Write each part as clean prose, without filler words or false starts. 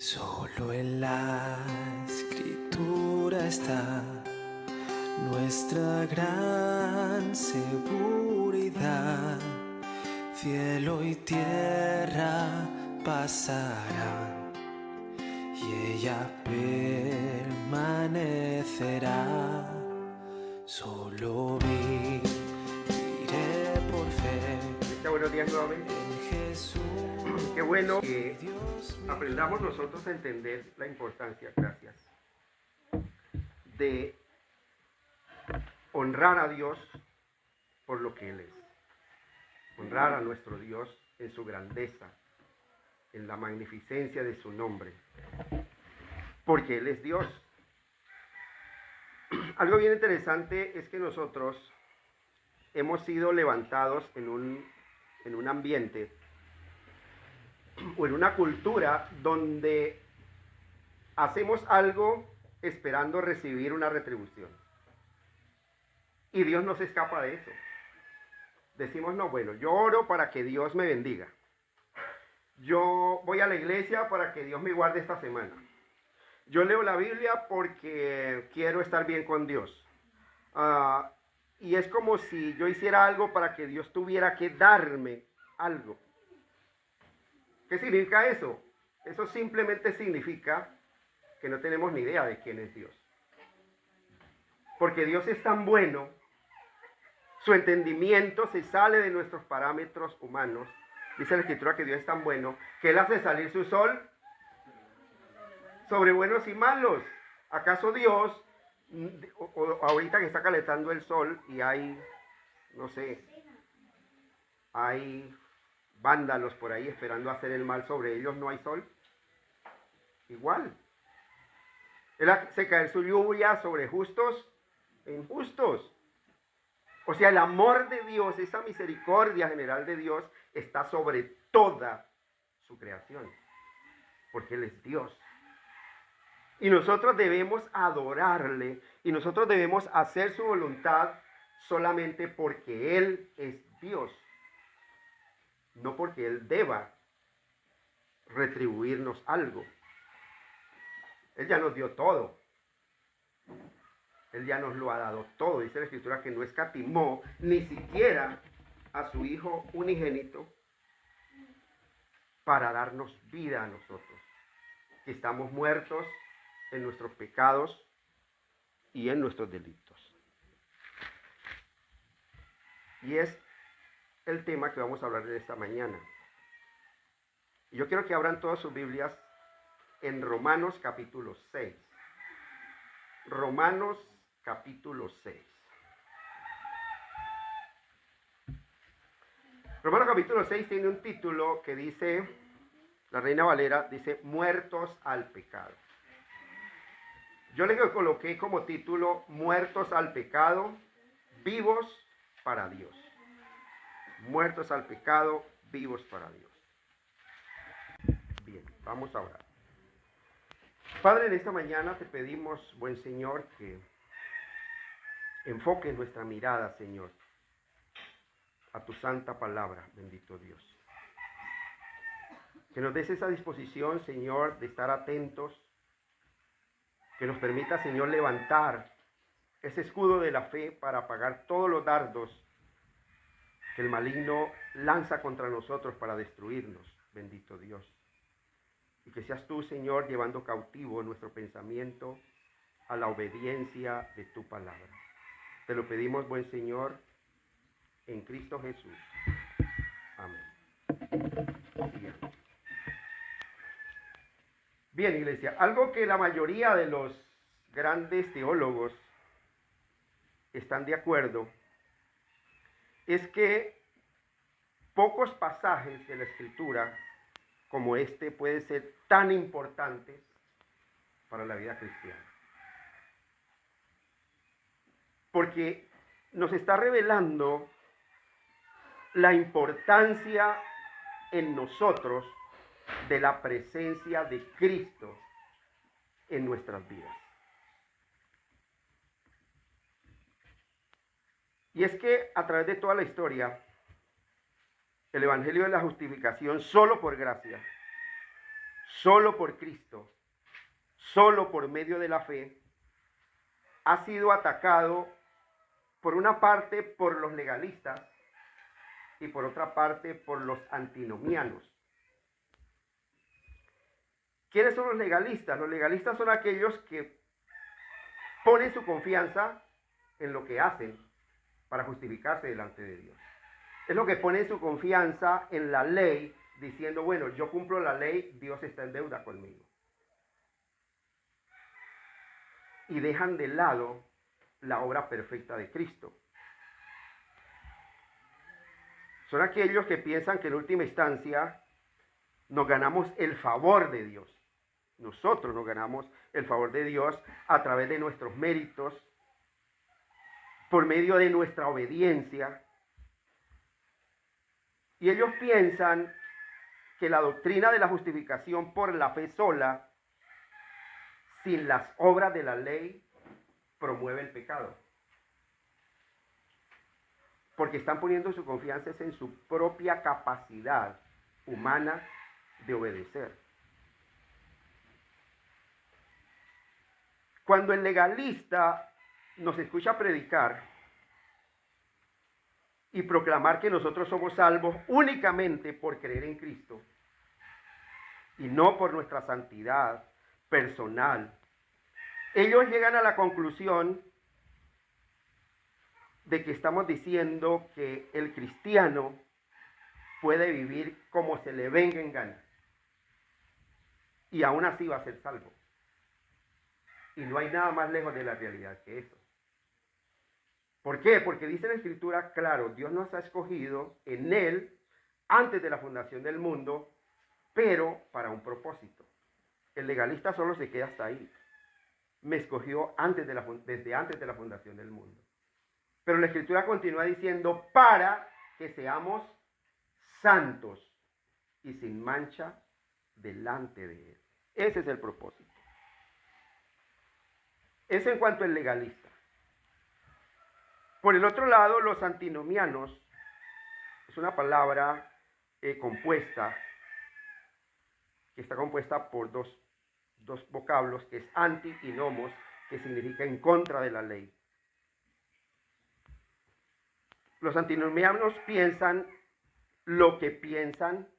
Solo en la escritura está nuestra gran seguridad. Cielo y tierra pasarán y ella permanecerá. Solo viviré por fe Buenos días nuevamente. en Jesús. Qué bueno que aprendamos nosotros a entender la importancia, gracias, de honrar a Dios por lo que Él es. Honrar a nuestro Dios en su grandeza, en la magnificencia de su nombre, porque Él es Dios. Algo bien interesante es que nosotros hemos sido levantados en un ambiente o en una cultura donde hacemos algo esperando recibir una retribución. Y Dios no se escapa de eso. Decimos, no, bueno, yo oro para que Dios me bendiga. Yo voy a la iglesia para que Dios me guarde esta semana. Yo leo la Biblia porque quiero estar bien con Dios. Y es como si yo hiciera algo para que Dios tuviera que darme algo. ¿Qué significa eso? Eso simplemente significa que no tenemos ni idea de quién es Dios. Porque Dios es tan bueno, su entendimiento se sale de nuestros parámetros humanos. Dice la Escritura que Dios es tan bueno que Él hace salir su sol sobre buenos y malos. ¿Acaso Dios, ahorita que está calentando el sol y hay, no sé, hay vándalos por ahí esperando hacer el mal sobre ellos, no hay sol? Igual. Él hace caer su lluvia sobre justos e injustos. O sea, el amor de Dios, esa misericordia general de Dios está sobre toda su creación, porque Él es Dios. Y nosotros debemos adorarle y nosotros debemos hacer su voluntad solamente porque Él es Dios, no porque Él deba retribuirnos algo. Él ya nos dio todo. Él ya nos lo ha dado todo. Dice la Escritura que no escatimó ni siquiera a su Hijo unigénito para darnos vida a nosotros, que estamos muertos en nuestros pecados y en nuestros delitos. Y es el tema que vamos a hablar de esta mañana. Y yo quiero que abran todas sus Biblias en Romanos capítulo 6. Romanos capítulo 6. Romanos capítulo 6 tiene un título que dice, la Reina Valera dice, muertos al pecado. Yo le coloqué como título, muertos al pecado, vivos para Dios. Muertos al pecado, vivos para Dios. Bien, vamos a orar. Padre, en esta mañana te pedimos, buen Señor, que enfoques nuestra mirada, Señor, a tu santa palabra, bendito Dios. Que nos des esa disposición, Señor, de estar atentos, que nos permita, Señor, levantar ese escudo de la fe para apagar todos los dardos que el maligno lanza contra nosotros para destruirnos, bendito Dios. Y que seas tú, Señor, llevando cautivo nuestro pensamiento a la obediencia de tu palabra. Te lo pedimos, buen Señor, en Cristo Jesús. Amén. Bien. Bien, iglesia, algo que la mayoría de los grandes teólogos están de acuerdo es que pocos pasajes de la Escritura como este pueden ser tan importantes para la vida cristiana. Porque nos está revelando la importancia en nosotros de la presencia de Cristo en nuestras vidas. Y es que a través de toda la historia, el Evangelio de la justificación solo por gracia, solo por Cristo, solo por medio de la fe, ha sido atacado por una parte por los legalistas y por otra parte por los antinomianos. ¿Quiénes son los legalistas? Los legalistas son aquellos que ponen su confianza en lo que hacen para justificarse delante de Dios. Es lo que ponen su confianza en la ley, diciendo, bueno, yo cumplo la ley, Dios está en deuda conmigo. Y dejan de lado la obra perfecta de Cristo. Son aquellos que piensan que en última instancia nos ganamos el favor de Dios. Nosotros nos ganamos el favor de Dios a través de nuestros méritos, por medio de nuestra obediencia. Y ellos piensan que la doctrina de la justificación por la fe sola, sin las obras de la ley, promueve el pecado. Porque están poniendo su confianza en su propia capacidad humana de obedecer. Cuando el legalista nos escucha predicar y proclamar que nosotros somos salvos únicamente por creer en Cristo y no por nuestra santidad personal, ellos llegan a la conclusión de que estamos diciendo que el cristiano puede vivir como se le venga en gana y aún así va a ser salvo. Y no hay nada más lejos de la realidad que eso. ¿Por qué? Porque dice la Escritura, claro, Dios nos ha escogido en Él antes de la fundación del mundo, pero para un propósito. El legalista solo se queda hasta ahí. Me escogió desde antes de la fundación del mundo. Pero la Escritura continúa diciendo, para que seamos santos y sin mancha delante de Él. Ese es el propósito. Eso en cuanto al legalista. Por el otro lado, los antinomianos, es una palabra compuesta, que está compuesta por dos vocablos, que es anti y nomos, que significa en contra de la ley. Los antinomianos piensan lo que piensan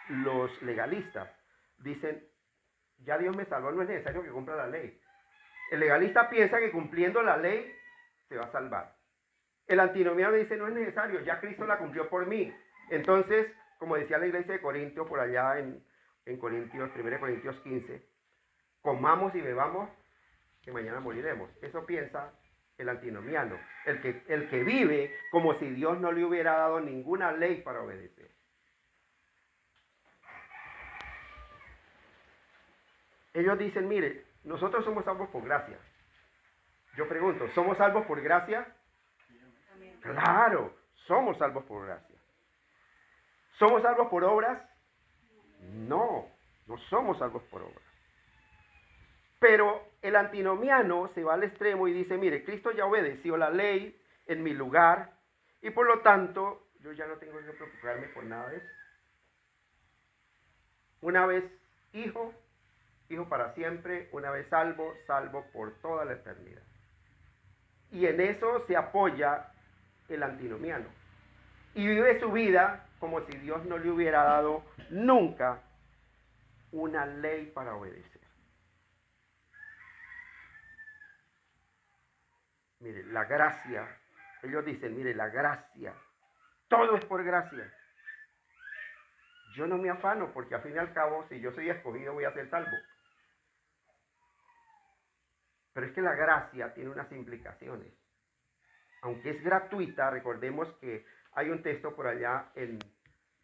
los legalistas. Dicen, ya Dios me salvó, no es necesario que cumpla la ley. El legalista piensa que cumpliendo la ley se va a salvar. El antinomiano dice, no es necesario, ya Cristo la cumplió por mí. Entonces, como decía la iglesia de Corintios por allá en Corintios, 1 Corintios 15, comamos y bebamos, que mañana moriremos. Eso piensa el antinomiano, el que vive como si Dios no le hubiera dado ninguna ley para obedecer. Ellos dicen, mire, nosotros somos salvos por gracia. Yo pregunto, ¿somos salvos por gracia? Claro, somos salvos por gracia. ¿Somos salvos por obras? No, no somos salvos por obras. Pero el antinomiano se va al extremo y dice, mire, Cristo ya obedeció la ley en mi lugar y por lo tanto yo ya no tengo que preocuparme por nada de eso. Una vez hijo para siempre, una vez salvo por toda la eternidad. Y en eso se apoya el antinomiano. Y vive su vida como si Dios no le hubiera dado nunca una ley para obedecer. Mire, la gracia, ellos dicen, mire, la gracia, todo es por gracia. Yo no me afano porque al fin y al cabo, si yo soy escogido, voy a ser salvo. Pero es que la gracia tiene unas implicaciones. Aunque es gratuita, recordemos que hay un texto por allá en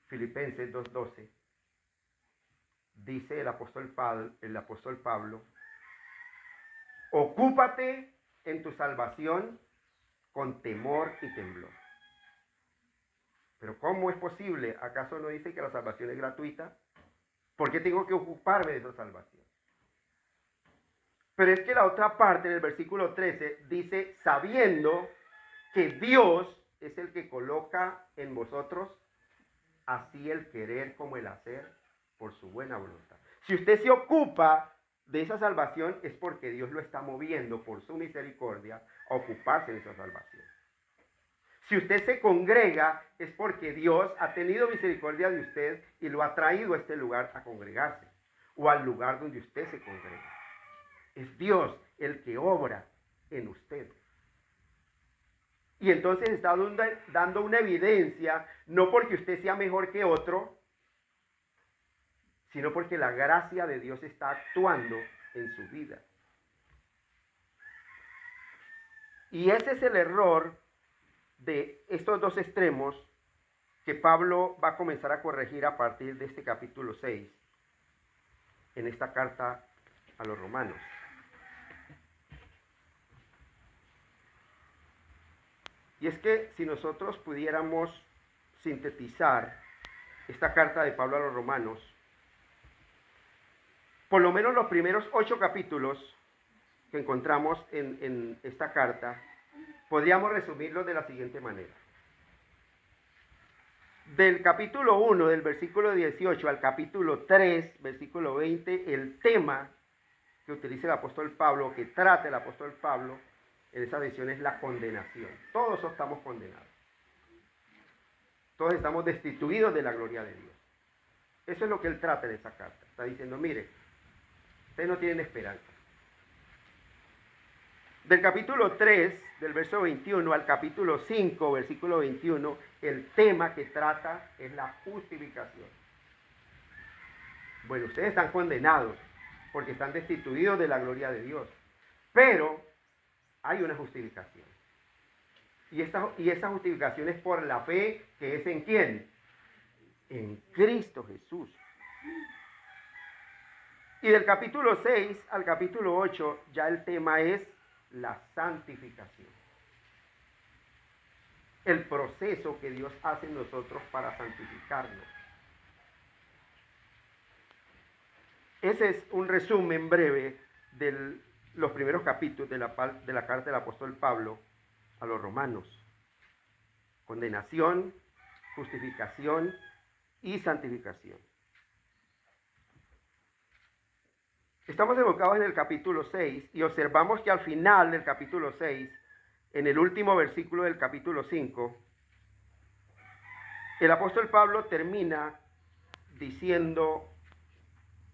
Filipenses 2:12. Dice el apóstol Pablo, ocúpate en tu salvación con temor y temblor. Pero ¿cómo es posible? ¿Acaso no dice que la salvación es gratuita? ¿Por qué tengo que ocuparme de esa salvación? Pero es que la otra parte, en el versículo 13, dice, sabiendo que Dios es el que coloca en vosotros así el querer como el hacer por su buena voluntad. Si usted se ocupa de esa salvación es porque Dios lo está moviendo por su misericordia a ocuparse de esa salvación. Si usted se congrega es porque Dios ha tenido misericordia de usted y lo ha traído a este lugar a congregarse o al lugar donde usted se congrega. Es Dios el que obra en usted. Y entonces está dando una evidencia, no porque usted sea mejor que otro, sino porque la gracia de Dios está actuando en su vida. Y ese es el error de estos dos extremos que Pablo va a comenzar a corregir a partir de este capítulo 6 en esta carta a los romanos. Y es que si nosotros pudiéramos sintetizar esta carta de Pablo a los romanos, por lo menos los primeros 8 capítulos que encontramos en esta carta, podríamos resumirlos de la siguiente manera. Del capítulo 1, del versículo 18 al capítulo 3, versículo 20, el tema que utiliza el apóstol Pablo, que trata el apóstol Pablo, en esa visión es la condenación. Todos estamos condenados. Todos estamos destituidos de la gloria de Dios. Eso es lo que él trata en esa carta. Está diciendo, mire, ustedes no tienen esperanza. Del capítulo 3, del verso 21 al capítulo 5, versículo 21, el tema que trata es la justificación. Bueno, ustedes están condenados porque están destituidos de la gloria de Dios. Pero hay una justificación. Y esa justificación es por la fe, que es ¿en quién? En Cristo Jesús. Y del capítulo 6 al capítulo 8 ya el tema es la santificación. El proceso que Dios hace en nosotros para santificarnos. Ese es un resumen breve de los primeros capítulos de la carta del apóstol Pablo a los romanos. Condenación, justificación y santificación. Estamos enfocados en el capítulo 6 y observamos que al final del capítulo 6, en el último versículo del capítulo 5, el apóstol Pablo termina diciendo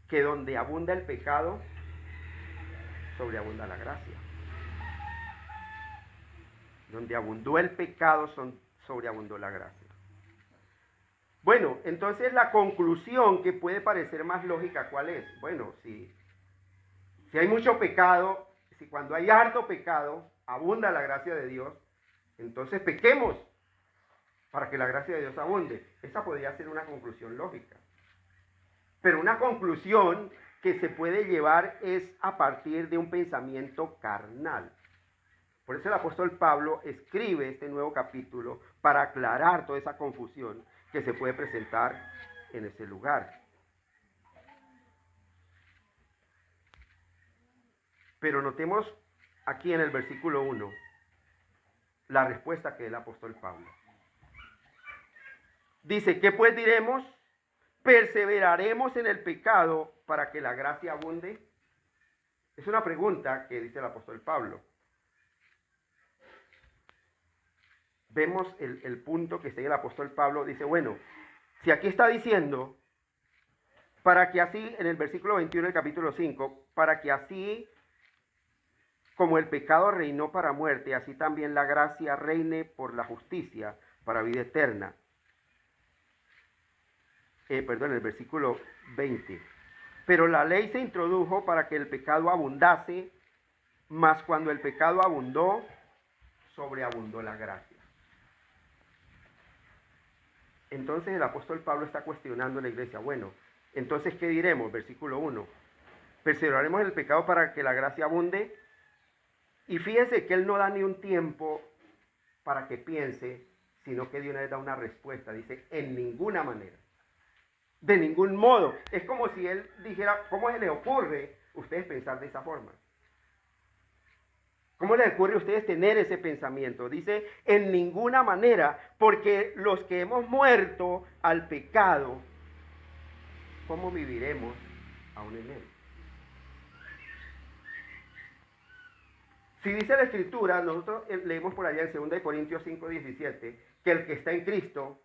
que donde abunda el pecado, sobreabunda la gracia. Donde abundó el pecado, sobreabundó la gracia. Bueno, entonces la conclusión que puede parecer más lógica, ¿cuál es? Bueno, si hay mucho pecado, si cuando hay harto pecado, abunda la gracia de Dios, entonces pequemos para que la gracia de Dios abunde. Esa podría ser una conclusión lógica. Pero una conclusión que se puede llevar es a partir de un pensamiento carnal. Por eso el apóstol Pablo escribe este nuevo capítulo para aclarar toda esa confusión que se puede presentar en ese lugar. Pero notemos aquí en el versículo 1 la respuesta que da el apóstol Pablo. Dice, ¿qué pues diremos? ¿Perseveraremos en el pecado para que la gracia abunde? Es una pregunta que dice el apóstol Pablo. Vemos el punto que sigue el apóstol Pablo. Dice, bueno, si aquí está diciendo, para que así, en el versículo 21 del capítulo 5, para que así como el pecado reinó para muerte, así también la gracia reine por la justicia para vida eterna. El versículo 20. Pero la ley se introdujo para que el pecado abundase, mas cuando el pecado abundó, sobreabundó la gracia. Entonces el apóstol Pablo está cuestionando a la iglesia. Bueno, entonces ¿qué diremos? Versículo 1. ¿Perseveraremos en el pecado para que la gracia abunde? Y fíjese que él no da ni un tiempo para que piense, sino que de una vez da una respuesta. Dice, en ninguna manera. De ningún modo. Es como si él dijera, ¿cómo se les ocurre a ustedes pensar de esa forma? ¿Cómo les ocurre a ustedes tener ese pensamiento? Dice, en ninguna manera, porque los que hemos muerto al pecado, ¿cómo viviremos aún en Él? Si dice la Escritura, nosotros leemos por allá en 2 Corintios 5:17, que el que está en Cristo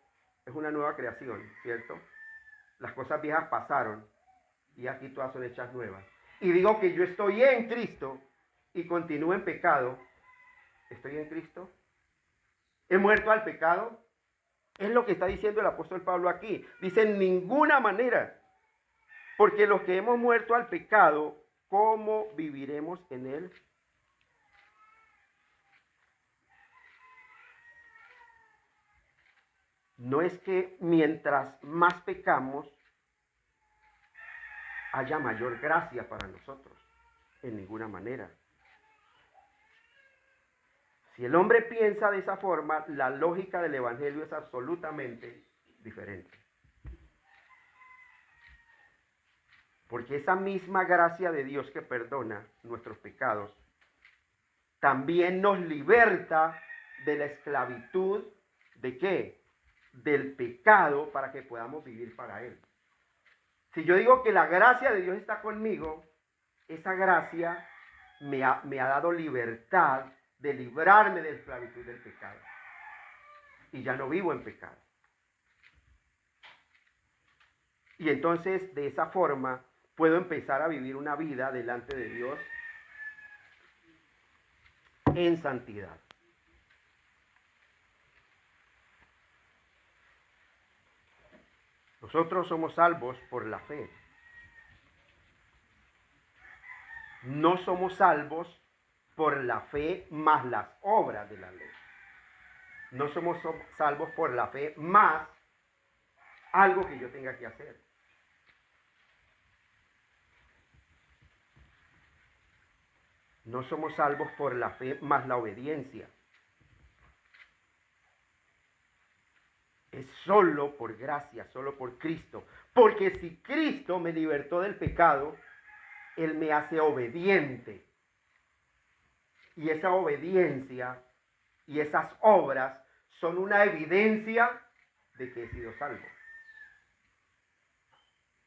es una nueva creación, ¿cierto? Las cosas viejas pasaron y aquí todas son hechas nuevas. Y digo que yo estoy en Cristo y continúo en pecado. ¿Estoy en Cristo? ¿He muerto al pecado? Es lo que está diciendo el apóstol Pablo aquí. Dice, en ninguna manera. Porque los que hemos muerto al pecado, ¿cómo viviremos en él? No es que mientras más pecamos, haya mayor gracia para nosotros. En ninguna manera. Si el hombre piensa de esa forma, la lógica del evangelio es absolutamente diferente. Porque esa misma gracia de Dios que perdona nuestros pecados, también nos liberta de la esclavitud, ¿de qué? Del pecado, para que podamos vivir para Él. Si yo digo que la gracia de Dios está conmigo, esa gracia me ha dado libertad de librarme de la esclavitud del pecado. Y ya no vivo en pecado. Y entonces, de esa forma, puedo empezar a vivir una vida delante de Dios en santidad. Nosotros somos salvos por la fe. No somos salvos por la fe más las obras de la ley. No somos salvos por la fe más algo que yo tenga que hacer. No somos salvos por la fe más la obediencia. Es solo por gracia, solo por Cristo. Porque si Cristo me libertó del pecado, Él me hace obediente. Y esa obediencia y esas obras son una evidencia de que he sido salvo.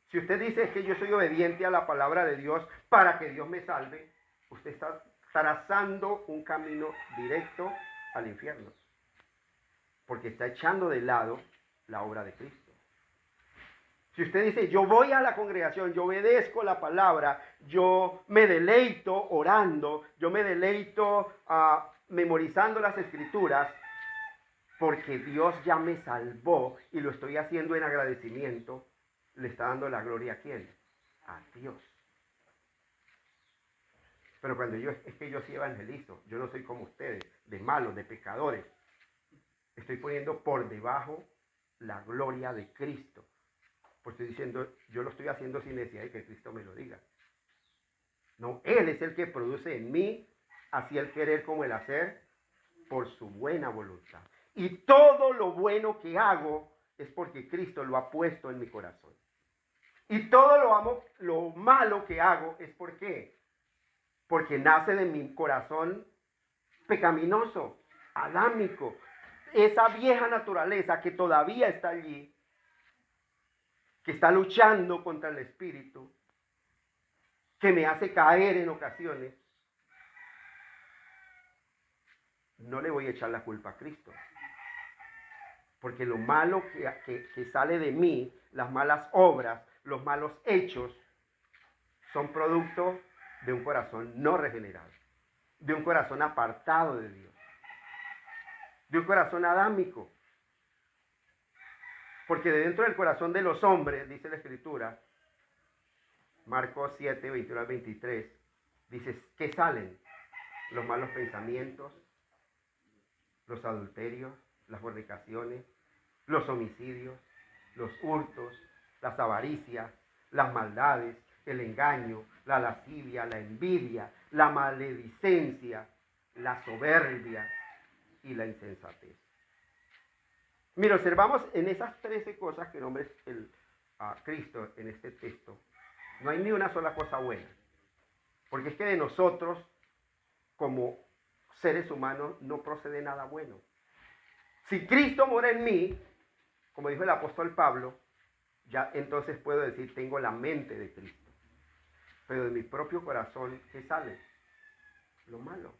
Si usted dice que yo soy obediente a la palabra de Dios para que Dios me salve, usted está trazando un camino directo al infierno. Porque está echando de lado la obra de Cristo. Si usted dice, yo voy a la congregación, yo obedezco la palabra, yo me deleito orando, yo me deleito memorizando las escrituras, porque Dios ya me salvó y lo estoy haciendo en agradecimiento, le está dando la gloria a ¿quién? A Dios. Pero cuando es que yo sí evangelizo, yo no soy como ustedes, de malos, de pecadores. Estoy poniendo por debajo la gloria de Cristo. Pues estoy diciendo, yo lo estoy haciendo sin necesidad de que Cristo me lo diga. No, Él es el que produce en mí, así el querer como el hacer, por su buena voluntad. Y todo lo bueno que hago es porque Cristo lo ha puesto en mi corazón. Y todo lo malo que hago es ¿por qué? Porque nace de mi corazón pecaminoso, adámico. Esa vieja naturaleza que todavía está allí, que está luchando contra el espíritu, que me hace caer en ocasiones, no le voy a echar la culpa a Cristo. Porque lo malo que sale de mí, las malas obras, los malos hechos, son producto de un corazón no regenerado, de un corazón apartado de Dios, de un corazón adámico. Porque de dentro del corazón de los hombres, dice la Escritura, Marcos 7, 21 al 23, dice que salen los malos pensamientos, los adulterios, las fornicaciones, los homicidios, los hurtos, las avaricias, las maldades, el engaño, la lascivia, la envidia, la maledicencia, la soberbia y la insensatez. Mira, observamos en esas 13 cosas que nombra a Cristo en este texto, no hay ni una sola cosa buena. Porque es que de nosotros, como seres humanos, no procede nada bueno. Si Cristo mora en mí, como dijo el apóstol Pablo, ya entonces puedo decir, tengo la mente de Cristo. Pero de mi propio corazón, ¿qué sale? Lo malo.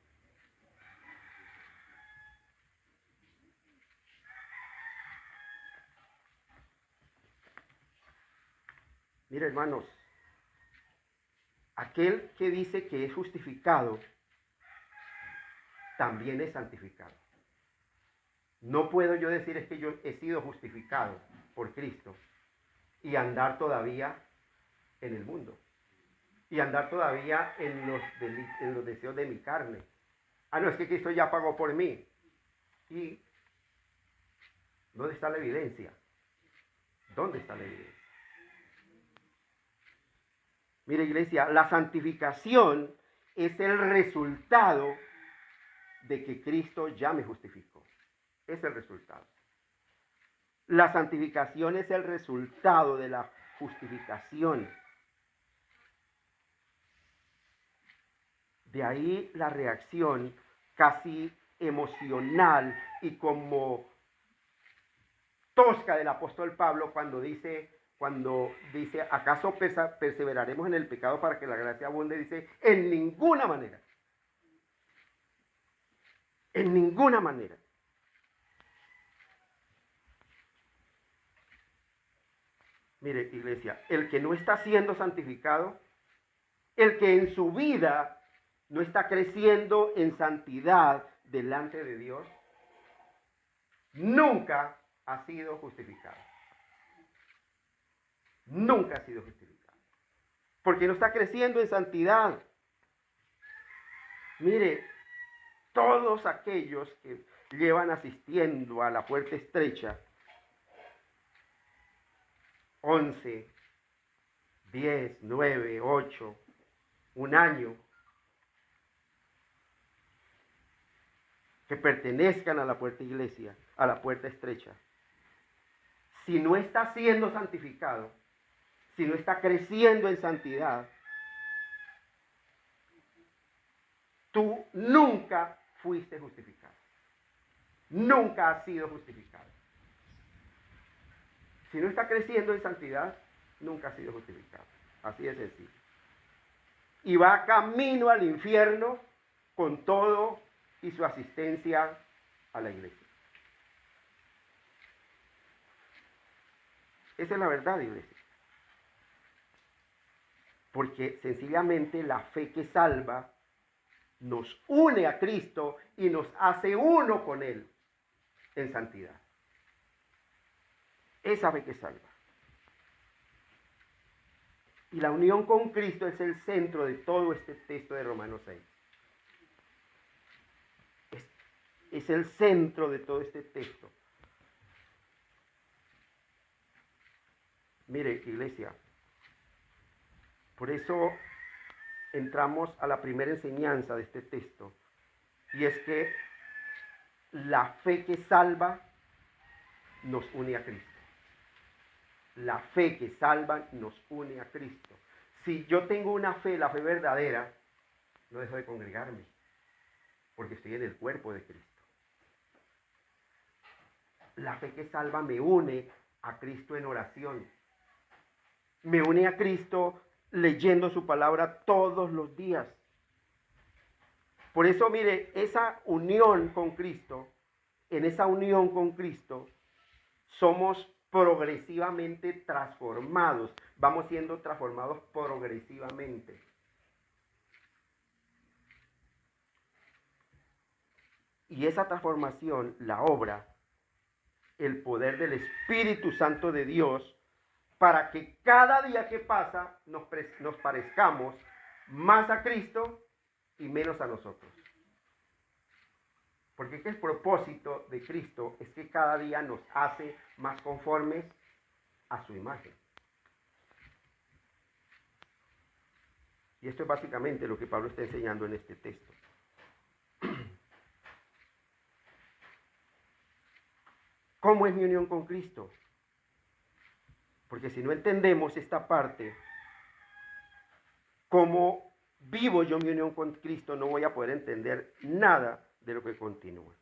Mira, hermanos, aquel que dice que es justificado, también es santificado. No puedo yo decir es que yo he sido justificado por Cristo y andar todavía en el mundo. Y andar todavía en los deseos de mi carne. Ah, no, es que Cristo ya pagó por mí. ¿Y dónde está la evidencia? ¿Dónde está la evidencia? Mire, iglesia, la santificación es el resultado de que Cristo ya me justificó. Es el resultado. La santificación es el resultado de la justificación. De ahí la reacción casi emocional y como tosca del apóstol Pablo cuando dice, ¿acaso perseveraremos en el pecado para que la gracia abunde? Dice, en ninguna manera. En ninguna manera. Mire, iglesia, el que no está siendo santificado, el que en su vida no está creciendo en santidad delante de Dios, nunca ha sido justificado. Nunca ha sido justificado. Porque no está creciendo en santidad. Mire, todos aquellos que llevan asistiendo a la puerta estrecha 11, 10, 9, 8, un año, que pertenezcan a la puerta iglesia, a la puerta estrecha, si no está siendo santificado, si no está creciendo en santidad, tú nunca fuiste justificado. Nunca has sido justificado. Si no está creciendo en santidad, nunca ha sido justificado. Así de sencillo. Y va camino al infierno con todo y su asistencia a la iglesia. Esa es la verdad, iglesia. Porque sencillamente la fe que salva nos une a Cristo y nos hace uno con Él en santidad. Esa fe que salva. Y la unión con Cristo es el centro de todo este texto de Romanos 6. Es el centro de todo este texto. Mire, iglesia, por eso entramos a la primera enseñanza de este texto, y es que la fe que salva nos une a Cristo. La fe que salva nos une a Cristo. Si yo tengo una fe, la fe verdadera, no dejo de congregarme, porque estoy en el cuerpo de Cristo. La fe que salva me une a Cristo en oración. Me une a Cristo leyendo su palabra todos los días. Por eso, mire, esa unión con Cristo, en esa unión con Cristo, somos progresivamente transformados. Vamos siendo transformados progresivamente. Y esa transformación la obra el poder del Espíritu Santo de Dios para que cada día que pasa nos parezcamos más a Cristo y menos a nosotros. Porque el propósito de Cristo es que cada día nos hace más conformes a su imagen. Y esto es básicamente lo que Pablo está enseñando en este texto. ¿Cómo es mi unión con Cristo? Porque si no entendemos esta parte, cómo vivo yo mi unión con Cristo, no voy a poder entender nada de lo que continúa.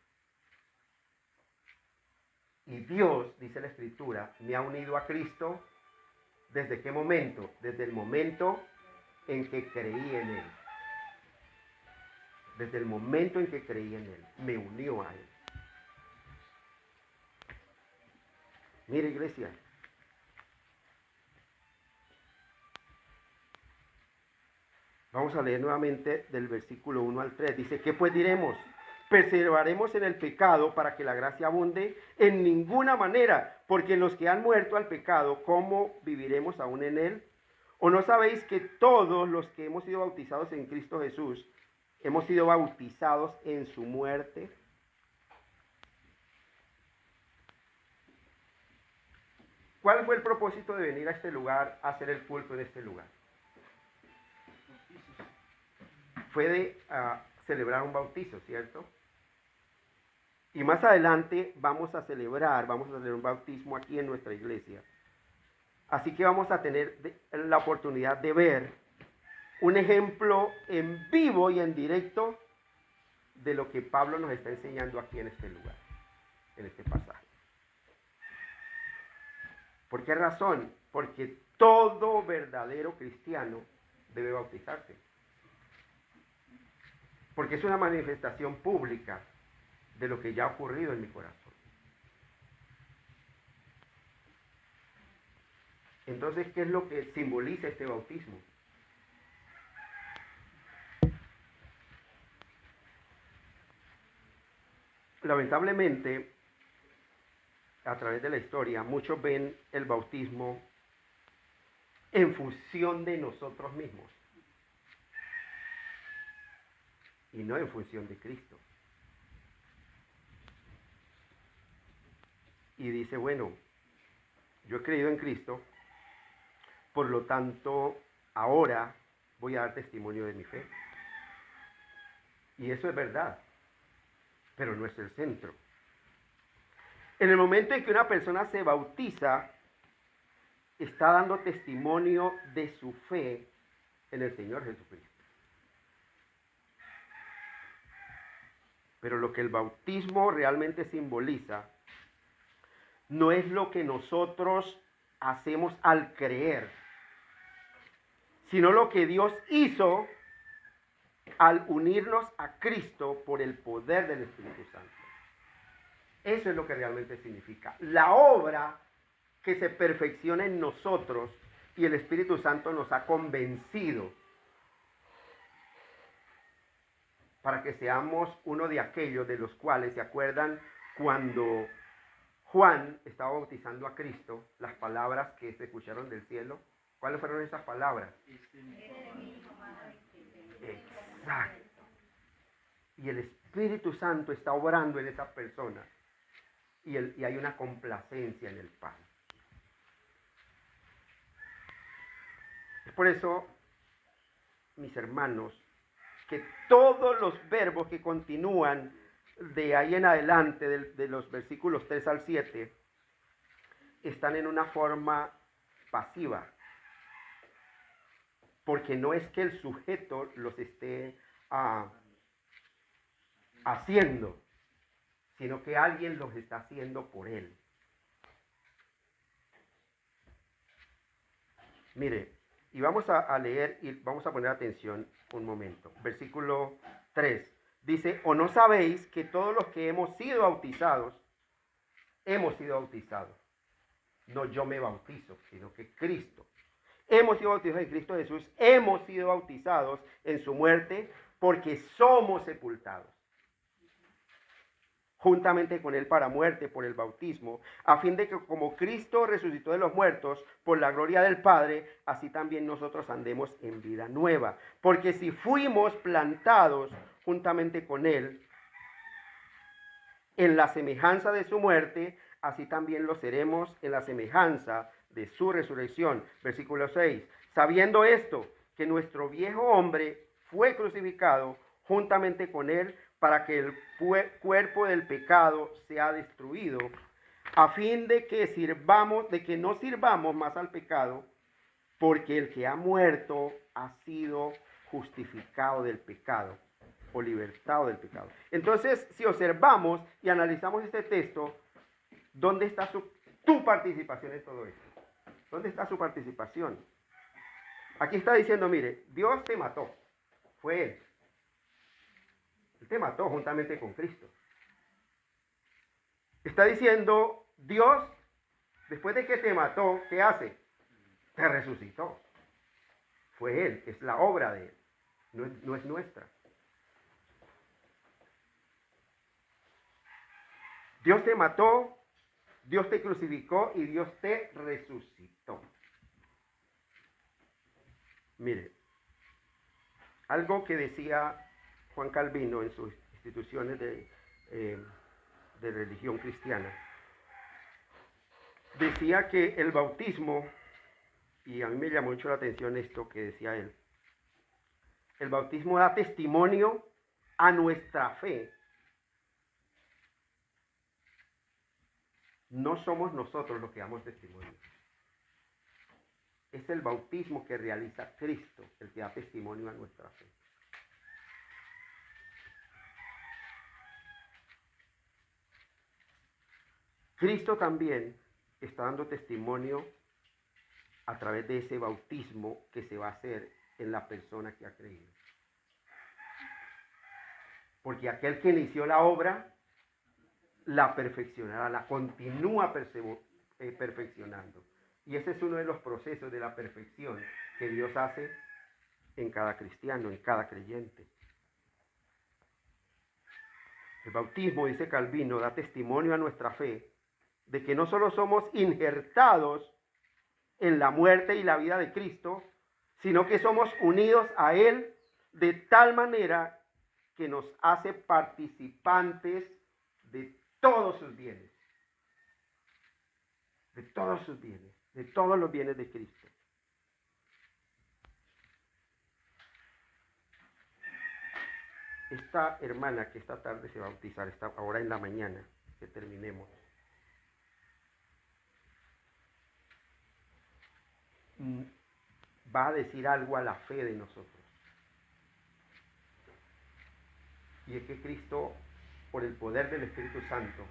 Y Dios, dice la Escritura, me ha unido a Cristo ¿Desde qué momento? Desde el momento en que creí en Él. Desde el momento en que creí en Él, me unió a Él. Mire, iglesia, vamos a leer nuevamente del versículo 1 al 3. Dice, ¿qué pues diremos? ¿Perseveraremos en el pecado para que la gracia abunde? En ninguna manera, porque los que han muerto al pecado, ¿cómo viviremos aún en él? ¿O no sabéis que todos los que hemos sido bautizados en Cristo Jesús, hemos sido bautizados en su muerte? ¿Cuál fue el propósito de venir a este lugar, a hacer el culto en este lugar? Fue de celebrar un bautizo, ¿cierto? Y más adelante vamos a celebrar un bautismo aquí en nuestra iglesia. Así que vamos a tener la oportunidad de ver un ejemplo en vivo y en directo de lo que Pablo nos está enseñando aquí en este lugar, en este pasaje. ¿Por qué razón? Porque todo verdadero cristiano debe bautizarse. Porque es una manifestación pública de lo que ya ha ocurrido en mi corazón. Entonces, ¿qué es lo que simboliza este bautismo? Lamentablemente, a través de la historia, muchos ven el bautismo en función de nosotros mismos y no en función de Cristo. Y dice, bueno, yo he creído en Cristo, por lo tanto, ahora voy a dar testimonio de mi fe. Y eso es verdad, pero no es el centro. En el momento en que una persona se bautiza, está dando testimonio de su fe en el Señor Jesucristo. Pero lo que el bautismo realmente simboliza no es lo que nosotros hacemos al creer, sino lo que Dios hizo al unirnos a Cristo por el poder del Espíritu Santo. Eso es lo que realmente significa. La obra que se perfecciona en nosotros y el Espíritu Santo nos ha convencido para que seamos uno de aquellos de los cuales se acuerdan cuando Juan estaba bautizando a Cristo, las palabras que se escucharon del cielo. ¿Cuáles fueron esas palabras? Exacto. Y el Espíritu Santo está obrando en esas personas. Y hay una complacencia en el Padre. Es por eso, mis hermanos, que todos los verbos que continúan de ahí en adelante, de los versículos 3 al 7, están en una forma pasiva. Porque no es que el sujeto los esté haciendo, sino que alguien los está haciendo por él. Mire, y vamos a leer y vamos a poner atención un momento. Versículo 3 dice, ¿o no sabéis que todos los que hemos sido bautizados, no yo me bautizo, sino que Cristo. Hemos sido bautizados en Cristo Jesús, hemos sido bautizados en su muerte, porque somos sepultados juntamente con él para muerte por el bautismo, a fin de que como Cristo resucitó de los muertos por la gloria del Padre, así también nosotros andemos en vida nueva. Porque si fuimos plantados juntamente con él en la semejanza de su muerte, así también lo seremos en la semejanza de su resurrección. Versículo 6. Sabiendo esto, que nuestro viejo hombre fue crucificado juntamente con él, para que el cuerpo del pecado sea destruido, a fin de que no sirvamos más al pecado, porque el que ha muerto ha sido justificado del pecado o libertado del pecado. Entonces, si observamos y analizamos este texto, ¿dónde está tu participación en todo esto? ¿Dónde está su participación? Aquí está diciendo, mire, Dios te mató. Fue Él. Él te mató juntamente con Cristo. Está diciendo, Dios, después de que te mató, ¿qué hace? Te resucitó. Fue Él, es la obra de Él, no es nuestra. Dios te mató, Dios te crucificó y Dios te resucitó. Mire, algo que decía Juan Calvino en sus instituciones de religión cristiana, decía que el bautismo, y a mí me llamó mucho la atención esto que decía él, el bautismo da testimonio a nuestra fe. No somos nosotros los que damos testimonio. Es el bautismo que realiza Cristo el que da testimonio a nuestra fe. Cristo también está dando testimonio a través de ese bautismo que se va a hacer en la persona que ha creído. Porque aquel que inició la obra la perfeccionará, la continúa perfeccionando. Y ese es uno de los procesos de la perfección que Dios hace en cada cristiano, en cada creyente. El bautismo, dice Calvino, da testimonio a nuestra fe de que no solo somos injertados en la muerte y la vida de Cristo, sino que somos unidos a Él de tal manera que nos hace participantes de todos sus bienes. De todos sus bienes, de todos los bienes de Cristo. Esta hermana que esta tarde se va a bautizar, ahora en la mañana, que terminemos, va a decir algo a la fe de nosotros. Y es que Cristo, por el poder del Espíritu Santo,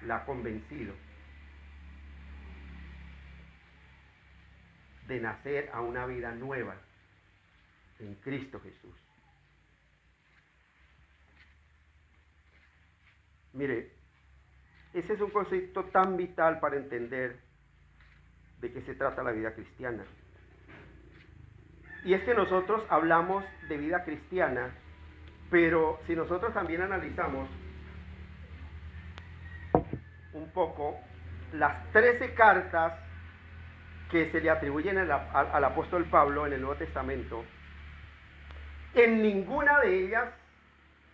la ha convencido de nacer a una vida nueva en Cristo Jesús. Mire, ese es un concepto tan vital para entender de qué se trata la vida cristiana. Y es que nosotros hablamos de vida cristiana, pero si nosotros también analizamos un poco las 13 cartas que se le atribuyen al apóstol Pablo en el Nuevo Testamento, en ninguna de ellas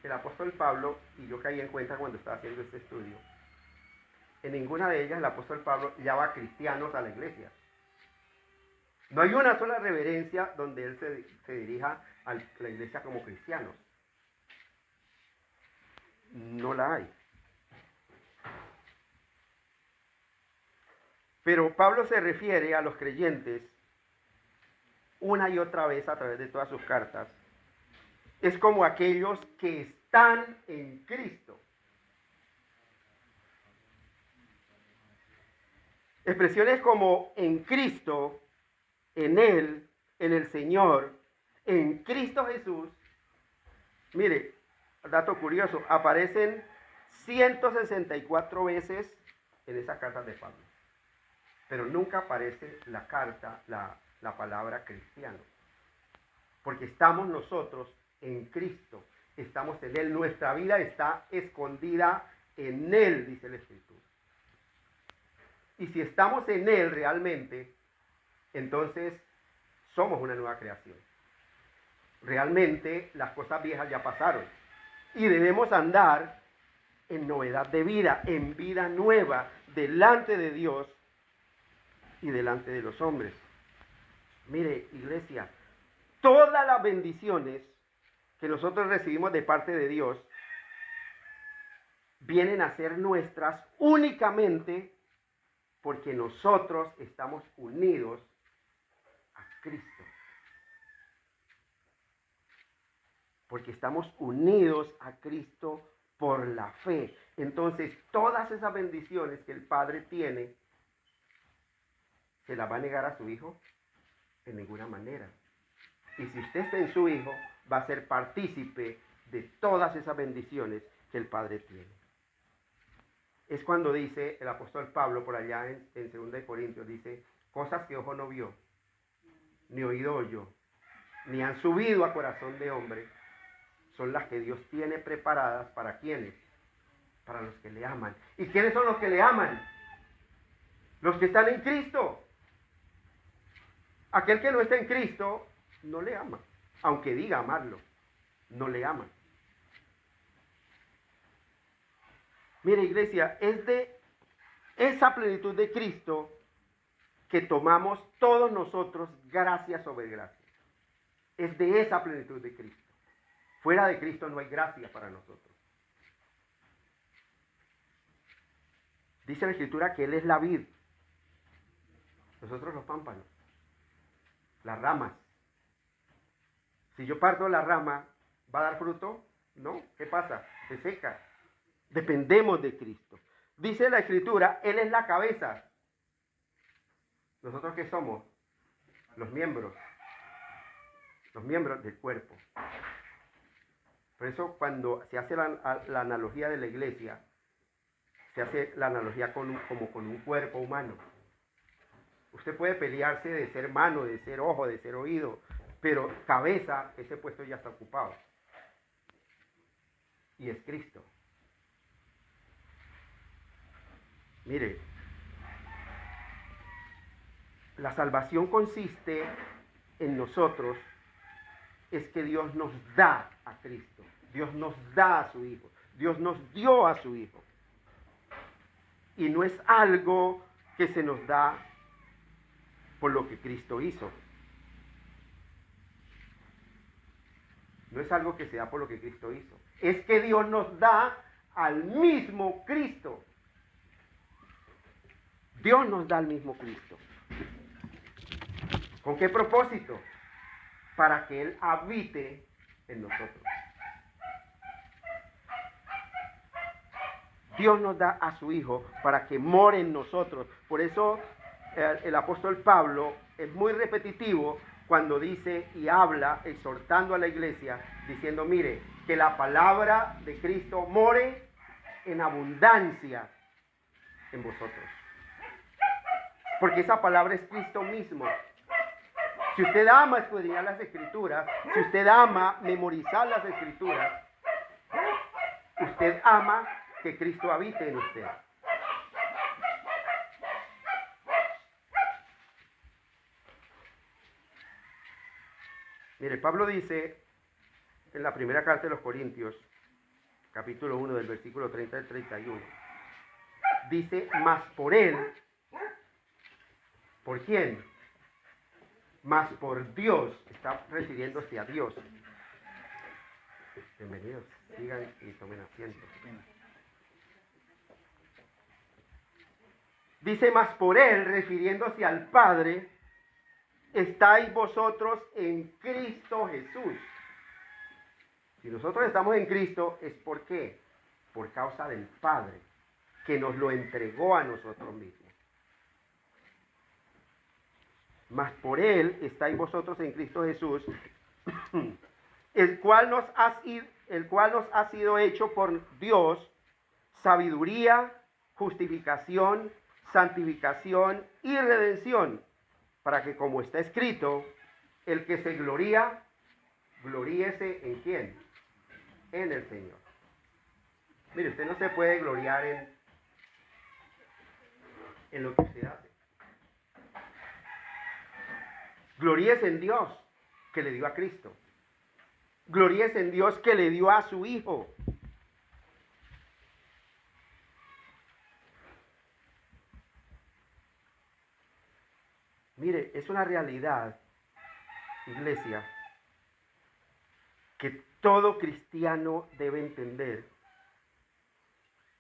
el apóstol Pablo, y yo caí en cuenta cuando estaba haciendo este estudio, en ninguna de ellas el apóstol Pablo llama a cristianos a la iglesia. No hay una sola reverencia donde él se dirija a la iglesia como cristianos. No la hay. Pero Pablo se refiere a los creyentes una y otra vez a través de todas sus cartas. Es como aquellos que están en Cristo. Expresiones como en Cristo, en Él, en el Señor, en Cristo Jesús. Mire, dato curioso, aparecen 164 veces en esas cartas de Pablo. Pero nunca aparece la palabra cristiano. Porque estamos nosotros en Cristo, estamos en Él, nuestra vida está escondida en Él, dice la Escritura. Y si estamos en Él realmente, entonces somos una nueva creación. Realmente las cosas viejas ya pasaron y debemos andar en novedad de vida, en vida nueva, delante de Dios y delante de los hombres. Mire, iglesia, todas las bendiciones que nosotros recibimos de parte de Dios vienen a ser nuestras únicamente porque nosotros estamos unidos a Cristo. Porque estamos unidos a Cristo por la fe. Entonces, todas esas bendiciones que el Padre tiene ¿se la va a negar a su hijo? En ninguna manera. Y si usted está en su hijo, va a ser partícipe de todas esas bendiciones que el Padre tiene. Es cuando dice el apóstol Pablo por allá en 2 de Corintios, dice, cosas que ojo no vio, ni oído oyó, ni han subido a corazón de hombre, son las que Dios tiene preparadas para quienes, para los que le aman. ¿Y quiénes son los que le aman? Los que están en Cristo. Aquel que no está en Cristo no le ama, aunque diga amarlo, no le ama. Mire, iglesia, es de esa plenitud de Cristo que tomamos todos nosotros gracia sobre gracia. Es de esa plenitud de Cristo. Fuera de Cristo no hay gracia para nosotros. Dice la Escritura que Él es la vid, nosotros los pámpanos, las ramas. Si yo parto la rama, ¿va a dar fruto? No. ¿Qué pasa? Se seca. Dependemos de Cristo. Dice la Escritura, Él es la cabeza. ¿Nosotros qué somos? Los miembros del cuerpo. Por eso cuando se hace la analogía de la iglesia, se hace la analogía como con un cuerpo humano. Usted puede pelearse de ser mano, de ser ojo, de ser oído, pero cabeza, ese puesto ya está ocupado. Y es Cristo. Mire, la salvación consiste en nosotros, es que Dios nos da a Cristo, Dios nos da a su Hijo, Dios nos dio a su Hijo. Y no es algo que se nos da por lo que Cristo hizo. No es algo que se da por lo que Cristo hizo. Es que Dios nos da al mismo Cristo. Dios nos da al mismo Cristo. ¿Con qué propósito? Para que Él habite en nosotros. Dios nos da a su Hijo para que more en nosotros. Por eso el apóstol Pablo es muy repetitivo cuando dice y habla exhortando a la iglesia diciendo, mire, que la palabra de Cristo more en abundancia en vosotros. Porque esa palabra es Cristo mismo. Si usted ama escudriñar las Escrituras, si usted ama memorizar las Escrituras, usted ama que Cristo habite en usted. Mire, Pablo dice en la primera carta de los Corintios, capítulo 1, del versículo 30 al 31, dice, mas por Él, ¿por quién? Mas por Dios, está refiriéndose a Dios. Bienvenidos, sigan y tomen asiento. Dice, mas por Él, refiriéndose al Padre, estáis vosotros en Cristo Jesús. Si nosotros estamos en Cristo, ¿es por qué? Por causa del Padre, que nos lo entregó a nosotros mismos. Mas por Él estáis vosotros en Cristo Jesús, el cual nos ha sido hecho por Dios sabiduría, justificación, santificación y redención, para que, como está escrito, el que se gloría, gloríese ¿en quién? En el Señor. Mire, usted no se puede gloriar en lo que usted hace. Gloríese en Dios, que le dio a Cristo. Gloríese en Dios, que le dio a su Hijo. Mire, es una realidad, iglesia, que todo cristiano debe entender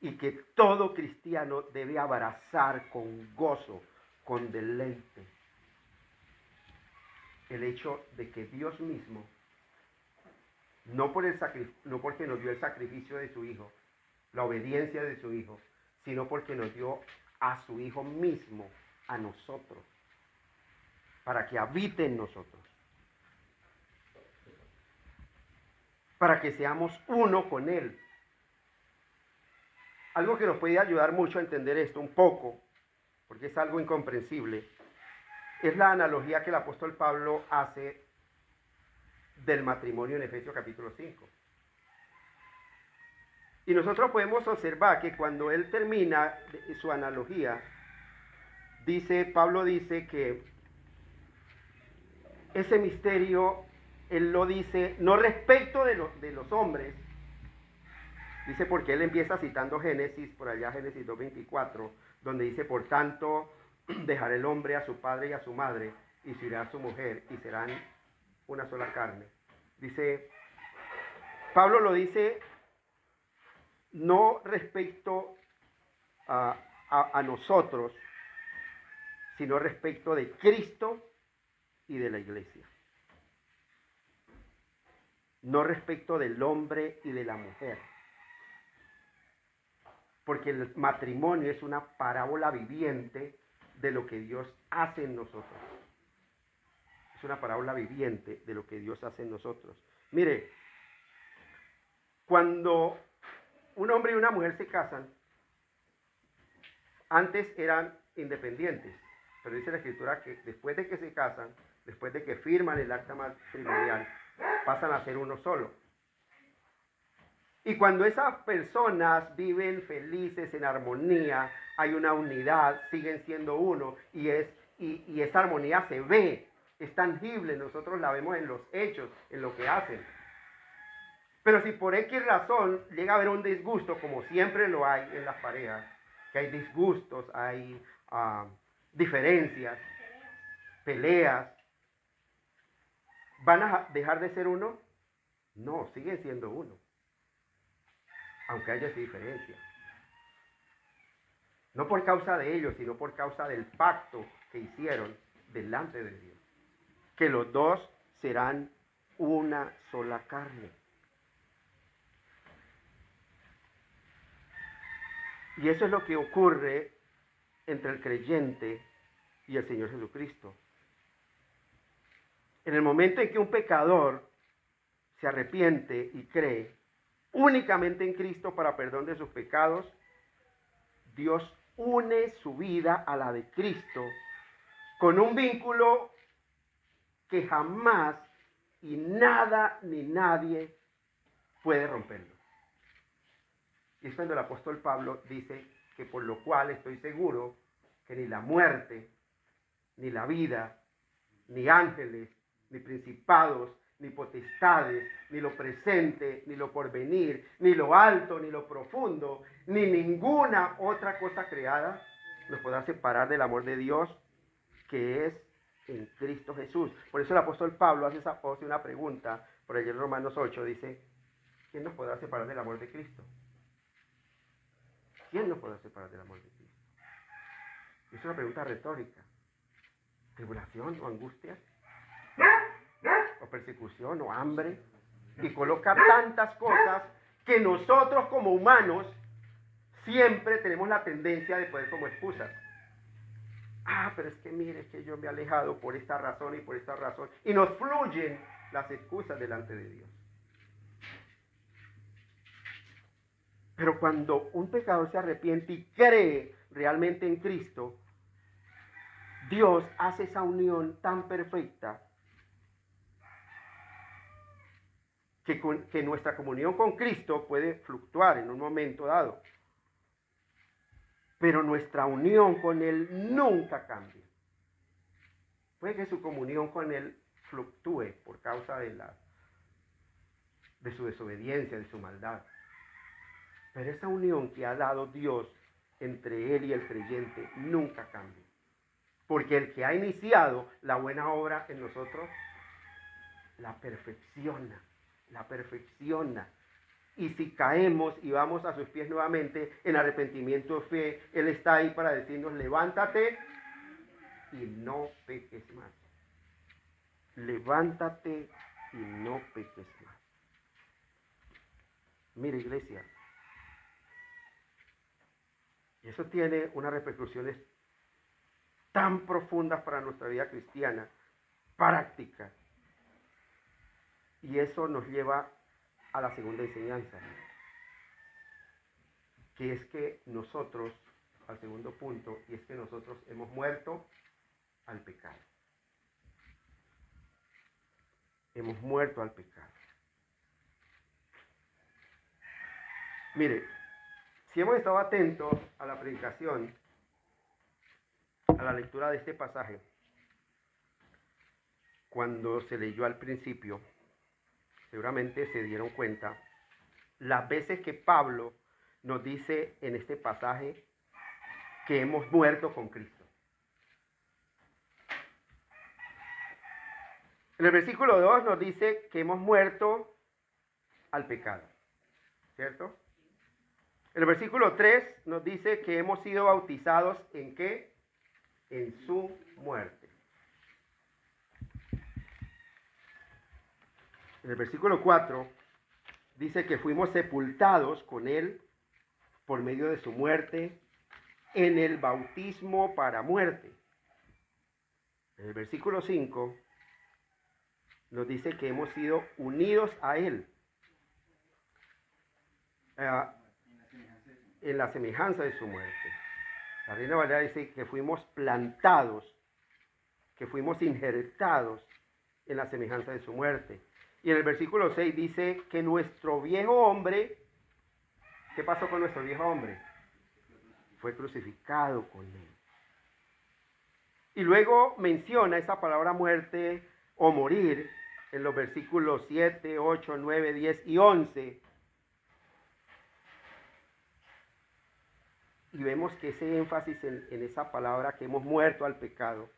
y que todo cristiano debe abrazar con gozo, con deleite. El hecho de que Dios mismo, no porque nos dio el sacrificio de su Hijo, la obediencia de su Hijo, sino porque nos dio a su Hijo mismo, a nosotros. para que habite en nosotros, para que seamos uno con Él. Algo que nos puede ayudar mucho a entender esto un poco, porque es algo incomprensible, es la analogía que el apóstol Pablo hace del matrimonio en Efesios capítulo 5. Y nosotros podemos observar que cuando él termina su analogía, Pablo dice que ese misterio, él lo dice no respecto de los hombres, dice porque él empieza citando Génesis, por allá Génesis 2:24, donde dice, por tanto, dejará el hombre a su padre y a su madre, y se irá a su mujer, y serán una sola carne. Dice, Pablo lo dice no respecto a nosotros, sino respecto de Cristo y de la iglesia. No respecto del hombre y de la mujer. Porque el matrimonio es una parábola viviente de lo que Dios hace en nosotros. Es una parábola viviente de lo que Dios hace en nosotros. Mire, cuando un hombre y una mujer se casan, antes eran independientes, pero dice la Escritura que después de que se casan, después de que firman el acta matrimonial, pasan a ser uno solo. Y cuando esas personas viven felices, en armonía, hay una unidad, siguen siendo uno, y esa armonía se ve, es tangible, nosotros la vemos en los hechos, en lo que hacen. Pero si por X razón llega a haber un disgusto, como siempre lo hay en las parejas, que hay disgustos, hay diferencias, peleas, ¿van a dejar de ser uno? No, siguen siendo uno, aunque haya esa diferencia. No por causa de ellos, sino por causa del pacto que hicieron delante de Dios. Que los dos serán una sola carne. Y eso es lo que ocurre entre el creyente y el Señor Jesucristo. En el momento en que un pecador se arrepiente y cree únicamente en Cristo para perdón de sus pecados, Dios une su vida a la de Cristo con un vínculo que jamás y nada ni nadie puede romperlo. Y es cuando el apóstol Pablo dice que por lo cual estoy seguro que ni la muerte, ni la vida, ni ángeles, ni principados, ni potestades, ni lo presente, ni lo porvenir, ni lo alto, ni lo profundo, ni ninguna otra cosa creada nos podrá separar del amor de Dios que es en Cristo Jesús. Por eso el apóstol Pablo hace una pregunta, por allí en Romanos 8 dice, ¿quién nos podrá separar del amor de Cristo? ¿Quién nos podrá separar del amor de Cristo? Es una pregunta retórica. ¿Tribulación o angustia? ¿O persecución o hambre? Y coloca tantas cosas que nosotros como humanos siempre tenemos la tendencia de poner como excusas. Pero es que mire, es que yo me he alejado por esta razón y por esta razón. Y nos fluyen las excusas delante de Dios. Pero cuando un pecador se arrepiente y cree realmente en Cristo, Dios hace esa unión tan perfecta que nuestra comunión con Cristo puede fluctuar en un momento dado. Pero nuestra unión con Él nunca cambia. Puede que su comunión con Él fluctúe por causa de su desobediencia, de su maldad. Pero esa unión que ha dado Dios entre Él y el creyente nunca cambia. Porque el que ha iniciado la buena obra en nosotros, la perfecciona, la perfecciona. Y si caemos y vamos a sus pies nuevamente en arrepentimiento de fe, Él está ahí para decirnos, levántate y no peques más. Levántate y no peques más. Mira, iglesia, y eso tiene unas repercusiones tan profundas para nuestra vida cristiana, práctica. Y eso nos lleva a la segunda enseñanza, que es que nosotros, al segundo punto, y es que nosotros hemos muerto al pecado. Hemos muerto al pecado. Mire, si hemos estado atentos a la predicación, a la lectura de este pasaje, cuando se leyó al principio, seguramente se dieron cuenta las veces que Pablo nos dice en este pasaje que hemos muerto con Cristo. En el versículo 2 nos dice que hemos muerto al pecado, ¿cierto? En el versículo 3 nos dice que hemos sido bautizados ¿en qué? En su muerte. En el versículo 4 dice que fuimos sepultados con él por medio de su muerte en el bautismo para muerte. En el versículo 5 nos dice que hemos sido unidos a él en la semejanza de su muerte. La Reina Valera dice que fuimos plantados, que fuimos injertados en la semejanza de su muerte. Y en el versículo 6 dice que nuestro viejo hombre, ¿qué pasó con nuestro viejo hombre? Fue crucificado con él. Y luego menciona esa palabra muerte o morir en los versículos 7, 8, 9, 10 y 11. Y vemos que ese énfasis en esa palabra que hemos muerto al pecado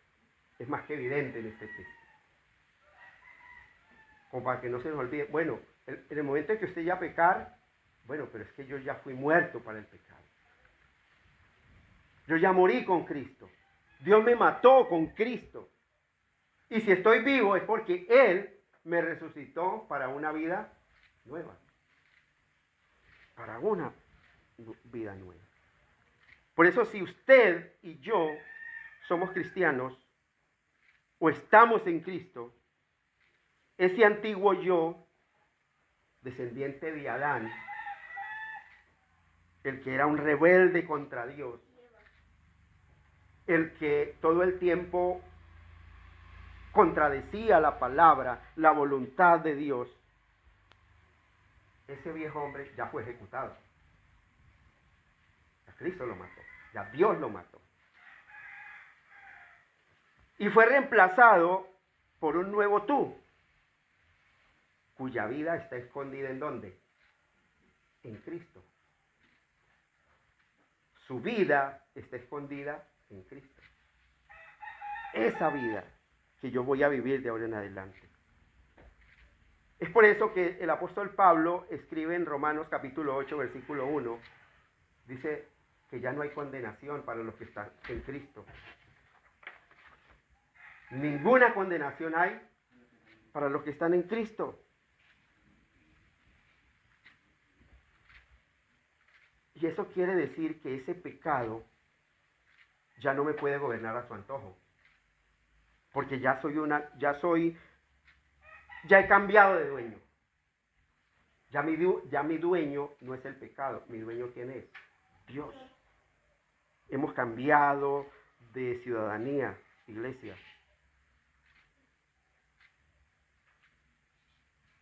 es más que evidente en este texto. Como para que no se nos olvide. Bueno, en el momento en que usted ya pecar, bueno, pero es que yo ya fui muerto para el pecado. Yo ya morí con Cristo. Dios me mató con Cristo. Y si estoy vivo es porque Él me resucitó para una vida nueva. Para una vida nueva. Por eso si usted y yo somos cristianos o estamos en Cristo, ese antiguo yo, descendiente de Adán, el que era un rebelde contra Dios, el que todo el tiempo contradecía la palabra, la voluntad de Dios, ese viejo hombre ya fue ejecutado. Ya Cristo lo mató, ya Dios lo mató. Y fue reemplazado por un nuevo tú, cuya vida está escondida ¿en dónde? En Cristo. Su vida está escondida en Cristo. Esa vida que yo voy a vivir de ahora en adelante. Es por eso que el apóstol Pablo escribe en Romanos capítulo 8, versículo 1, dice que ya no hay condenación para los que están en Cristo. Ninguna condenación hay para los que están en Cristo. Y eso quiere decir que ese pecado ya no me puede gobernar a su antojo. Porque ya he cambiado de dueño. Ya mi dueño no es el pecado. Mi dueño ¿quién es? Dios. Hemos cambiado de ciudadanía, iglesia.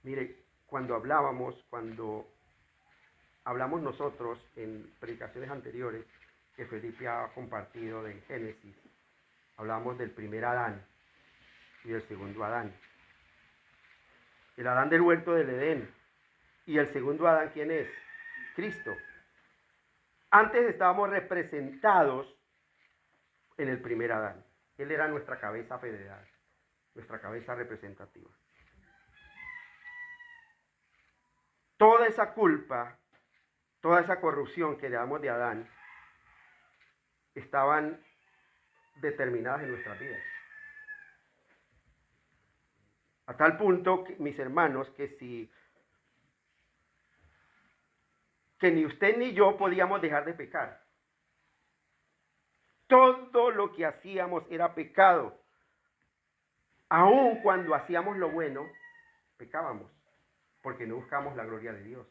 Mire, cuando hablamos nosotros en predicaciones anteriores que Felipe ha compartido del Génesis, hablamos del primer Adán y del segundo Adán. El Adán del huerto del Edén. Y el segundo Adán, ¿quién es? Cristo. Antes estábamos representados en el primer Adán. Él era nuestra cabeza federal, nuestra cabeza representativa. Toda esa culpa, toda esa corrupción que heredamos de Adán, estaban determinadas en nuestras vidas. A tal punto, mis hermanos, que ni usted ni yo podíamos dejar de pecar. Todo lo que hacíamos era pecado. Aun cuando hacíamos lo bueno, pecábamos, porque no buscamos la gloria de Dios.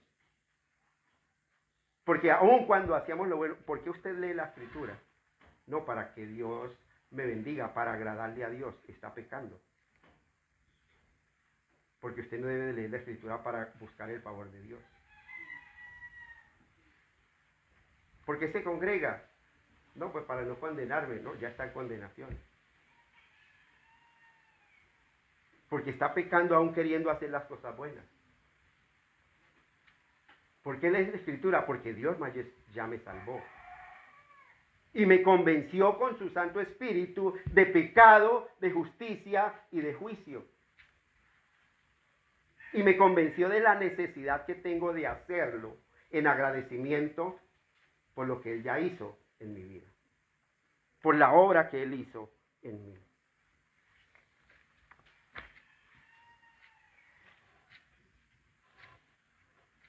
Porque aun cuando hacíamos lo bueno, ¿por qué usted lee la Escritura? No para que Dios me bendiga, para agradarle a Dios. Está pecando. Porque usted no debe de leer la Escritura para buscar el favor de Dios. ¿Por qué se congrega? No, pues para no condenarme, no, ya está en condenación. Porque está pecando aún queriendo hacer las cosas buenas. ¿Por qué lees la Escritura? Porque Dios ya me salvó. Y me convenció con su Santo Espíritu de pecado, de justicia y de juicio. Y me convenció de la necesidad que tengo de hacerlo en agradecimiento por lo que Él ya hizo en mi vida. Por la obra que Él hizo en mí.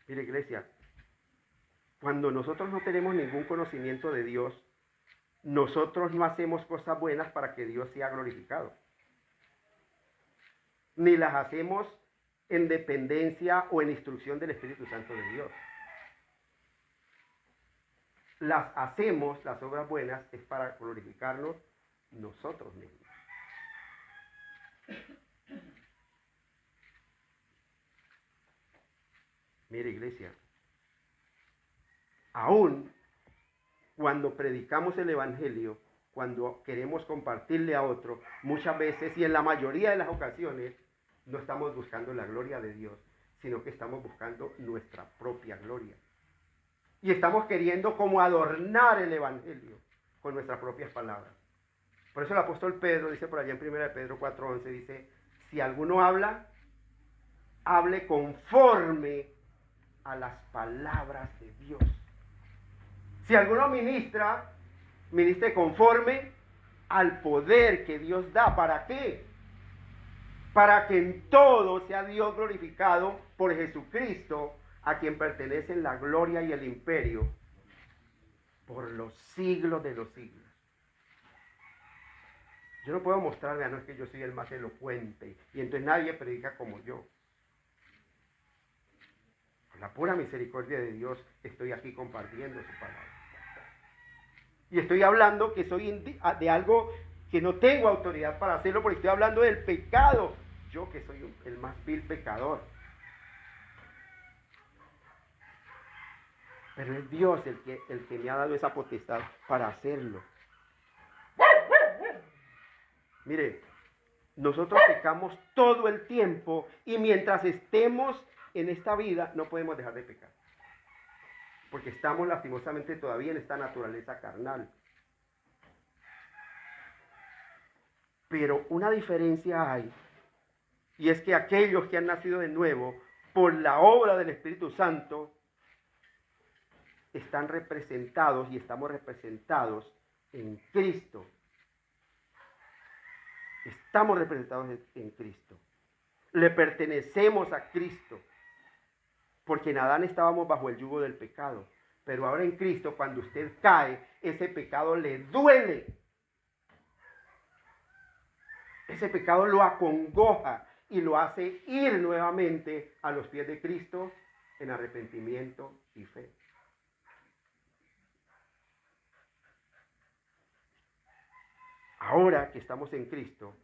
Mire, iglesia, cuando nosotros no tenemos ningún conocimiento de Dios, nosotros no hacemos cosas buenas para que Dios sea glorificado. Ni las hacemos en dependencia o en instrucción del Espíritu Santo de Dios. Las hacemos, las obras buenas, es para glorificarnos nosotros mismos. Mire, iglesia, aún cuando predicamos el Evangelio, cuando queremos compartirle a otro, muchas veces y en la mayoría de las ocasiones, no estamos buscando la gloria de Dios, sino que estamos buscando nuestra propia gloria. Y estamos queriendo como adornar el Evangelio con nuestras propias palabras. Por eso el apóstol Pedro dice por allá en 1 Pedro 4:11, dice, si alguno habla, hable conforme a las palabras de Dios. Si alguno ministra, ministre conforme al poder que Dios da. ¿Para qué? Para que en todo sea Dios glorificado por Jesucristo, a quien pertenecen la gloria y el imperio por los siglos de los siglos. Yo no puedo mostrarle, no es que yo soy el más elocuente y entonces nadie predica como yo. Por la pura misericordia de Dios estoy aquí compartiendo su palabra. Y estoy hablando que soy de algo que no tengo autoridad para hacerlo, porque estoy hablando del pecado. Yo que soy el más vil pecador. Pero es Dios el que me ha dado esa potestad para hacerlo. Mire, nosotros pecamos todo el tiempo y mientras estemos en esta vida no podemos dejar de pecar. Porque estamos lastimosamente todavía en esta naturaleza carnal. Pero una diferencia hay, y es que aquellos que han nacido de nuevo por la obra del Espíritu Santo están representados y estamos representados en Cristo. Estamos representados en Cristo. Le pertenecemos a Cristo. Porque en Adán estábamos bajo el yugo del pecado. Pero ahora en Cristo, cuando usted cae, ese pecado le duele. Ese pecado lo acongoja y lo hace ir nuevamente a los pies de Cristo en arrepentimiento y fe. Ahora que estamos en Cristo,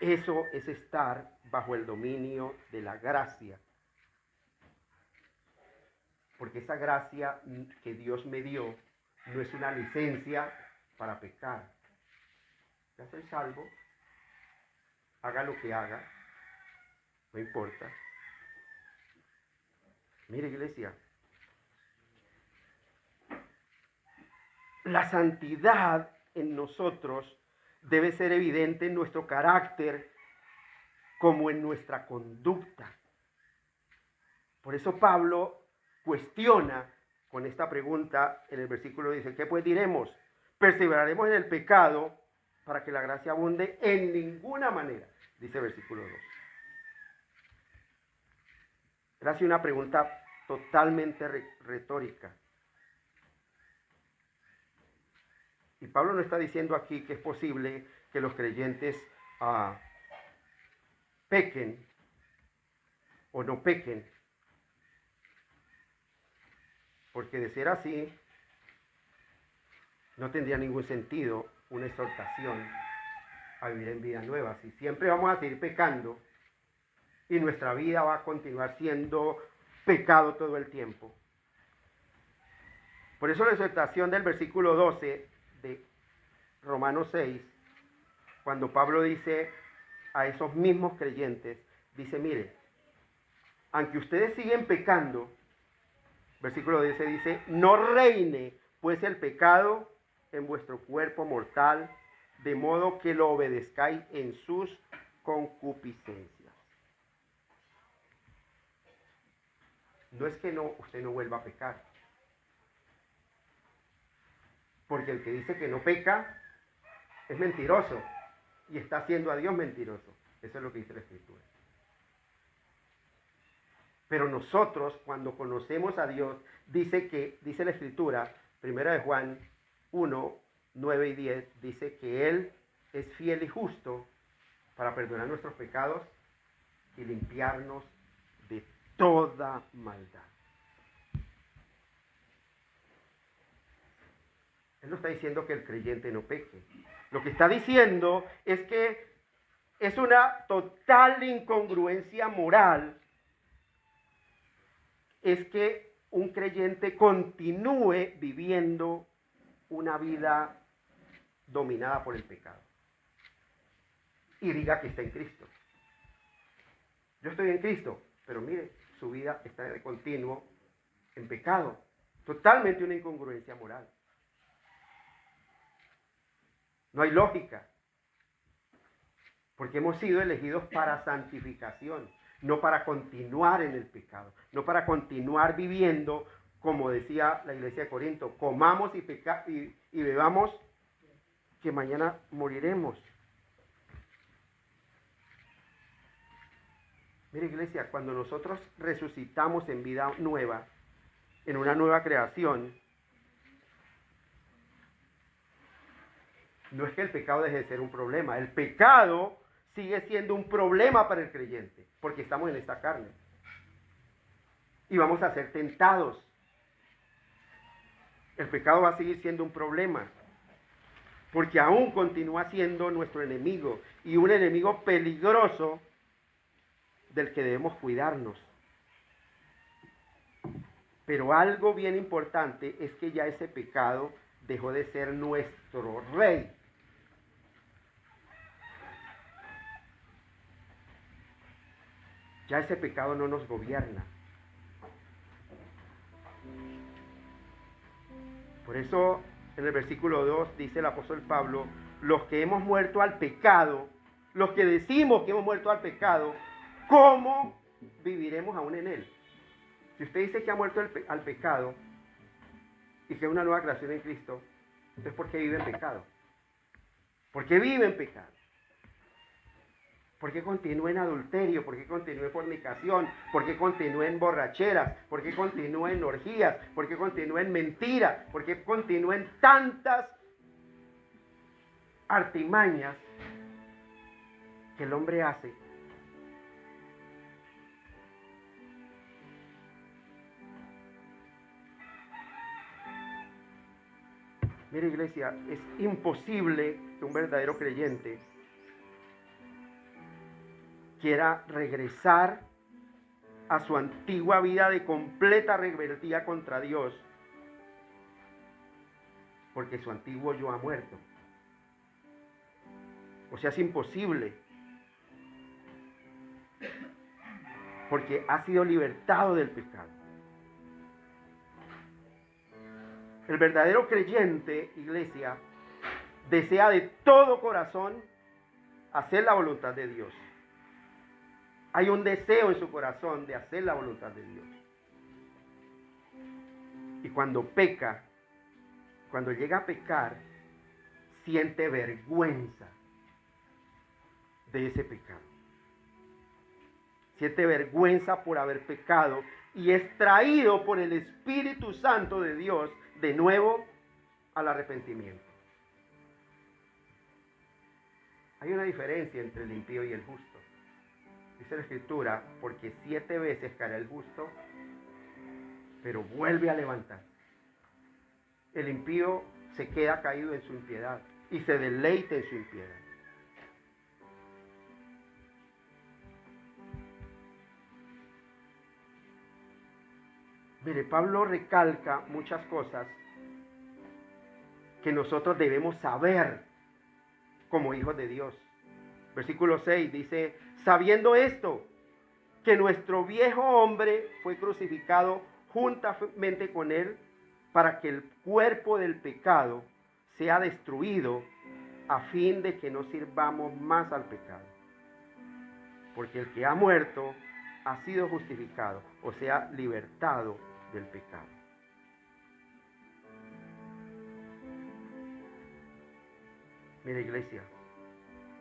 eso es estar bajo el dominio de la gracia. Porque esa gracia que Dios me dio no es una licencia para pecar. Ya soy salvo, haga lo que haga, no importa. Mire, iglesia, la santidad en nosotros debe ser evidente en nuestro carácter como en nuestra conducta. Por eso Pablo cuestiona con esta pregunta en el versículo, dice, ¿qué pues diremos? ¿Perseveraremos en el pecado para que la gracia abunde? En ninguna manera, dice el versículo 2. Era así una pregunta totalmente retórica. Y Pablo no está diciendo aquí que es posible que los creyentes pequen o no pequen, porque de ser así, no tendría ningún sentido una exhortación a vivir en vida nueva. Si siempre vamos a seguir pecando y nuestra vida va a continuar siendo pecado todo el tiempo. Por eso la exhortación del versículo 12 de Romanos 6, cuando Pablo dice a esos mismos creyentes, dice, mire, aunque ustedes siguen pecando, versículo 10 dice, no reine pues el pecado en vuestro cuerpo mortal, de modo que lo obedezcáis en sus concupiscencias. No es que usted no vuelva a pecar, porque el que dice que no peca es mentiroso y está haciendo a Dios mentiroso. Eso es lo que dice la Escritura. Pero nosotros, cuando conocemos a Dios, dice la Escritura, 1 de Juan 1, 9 y 10, dice que Él es fiel y justo para perdonar nuestros pecados y limpiarnos de toda maldad. Él no está diciendo que el creyente no peque. Lo que está diciendo es que es una total incongruencia moral, es que un creyente continúe viviendo una vida dominada por el pecado y diga que está en Cristo. Yo estoy en Cristo, pero mire, su vida está de continuo en pecado. Totalmente una incongruencia moral. No hay lógica. Porque hemos sido elegidos para santificación, no para continuar en el pecado, no para continuar viviendo, como decía la iglesia de Corinto, comamos y bebamos, que mañana moriremos. Mire, iglesia, cuando nosotros resucitamos en vida nueva, en una nueva creación, no es que el pecado deje de ser un problema. El pecado sigue siendo un problema para el creyente, porque estamos en esta carne. Y vamos a ser tentados. El pecado va a seguir siendo un problema, porque aún continúa siendo nuestro enemigo, y un enemigo peligroso del que debemos cuidarnos. Pero algo bien importante es que ya ese pecado dejó de ser nuestro rey. Ya ese pecado no nos gobierna. Por eso en el versículo 2 dice el apóstol Pablo, los que hemos muerto al pecado, los que decimos que hemos muerto al pecado, ¿cómo viviremos aún en él? Si usted dice que ha muerto al pecado y que es una nueva creación en Cristo, entonces ¿por qué vive en pecado? ¿Por qué vive en pecado? ¿Por qué continúa en adulterio? ¿Por qué continúa en fornicación? ¿Por qué continúa en borracheras? ¿Por qué continúa en orgías? ¿Por qué continúa en mentiras? ¿Por qué continúa en tantas artimañas que el hombre hace? Mire, iglesia, es imposible que un verdadero creyente quiera regresar a su antigua vida de completa rebeldía contra Dios, porque su antiguo yo ha muerto. O sea, es imposible, porque ha sido libertado del pecado. El verdadero creyente, iglesia, desea de todo corazón hacer la voluntad de Dios. Hay un deseo en su corazón de hacer la voluntad de Dios. Y cuando peca, cuando llega a pecar, siente vergüenza de ese pecado. Siente vergüenza por haber pecado y es traído por el Espíritu Santo de Dios de nuevo al arrepentimiento. Hay una diferencia entre el impío y el justo. Dice la Escritura, porque 7 veces caerá el justo, pero vuelve a levantar. El impío se queda caído en su impiedad y se deleita en su impiedad. Mire, Pablo recalca muchas cosas que nosotros debemos saber como hijos de Dios. Versículo 6 dice, sabiendo esto, que nuestro viejo hombre fue crucificado juntamente con él para que el cuerpo del pecado sea destruido a fin de que no sirvamos más al pecado. Porque el que ha muerto ha sido justificado, o sea, libertado del pecado. Mira, iglesia,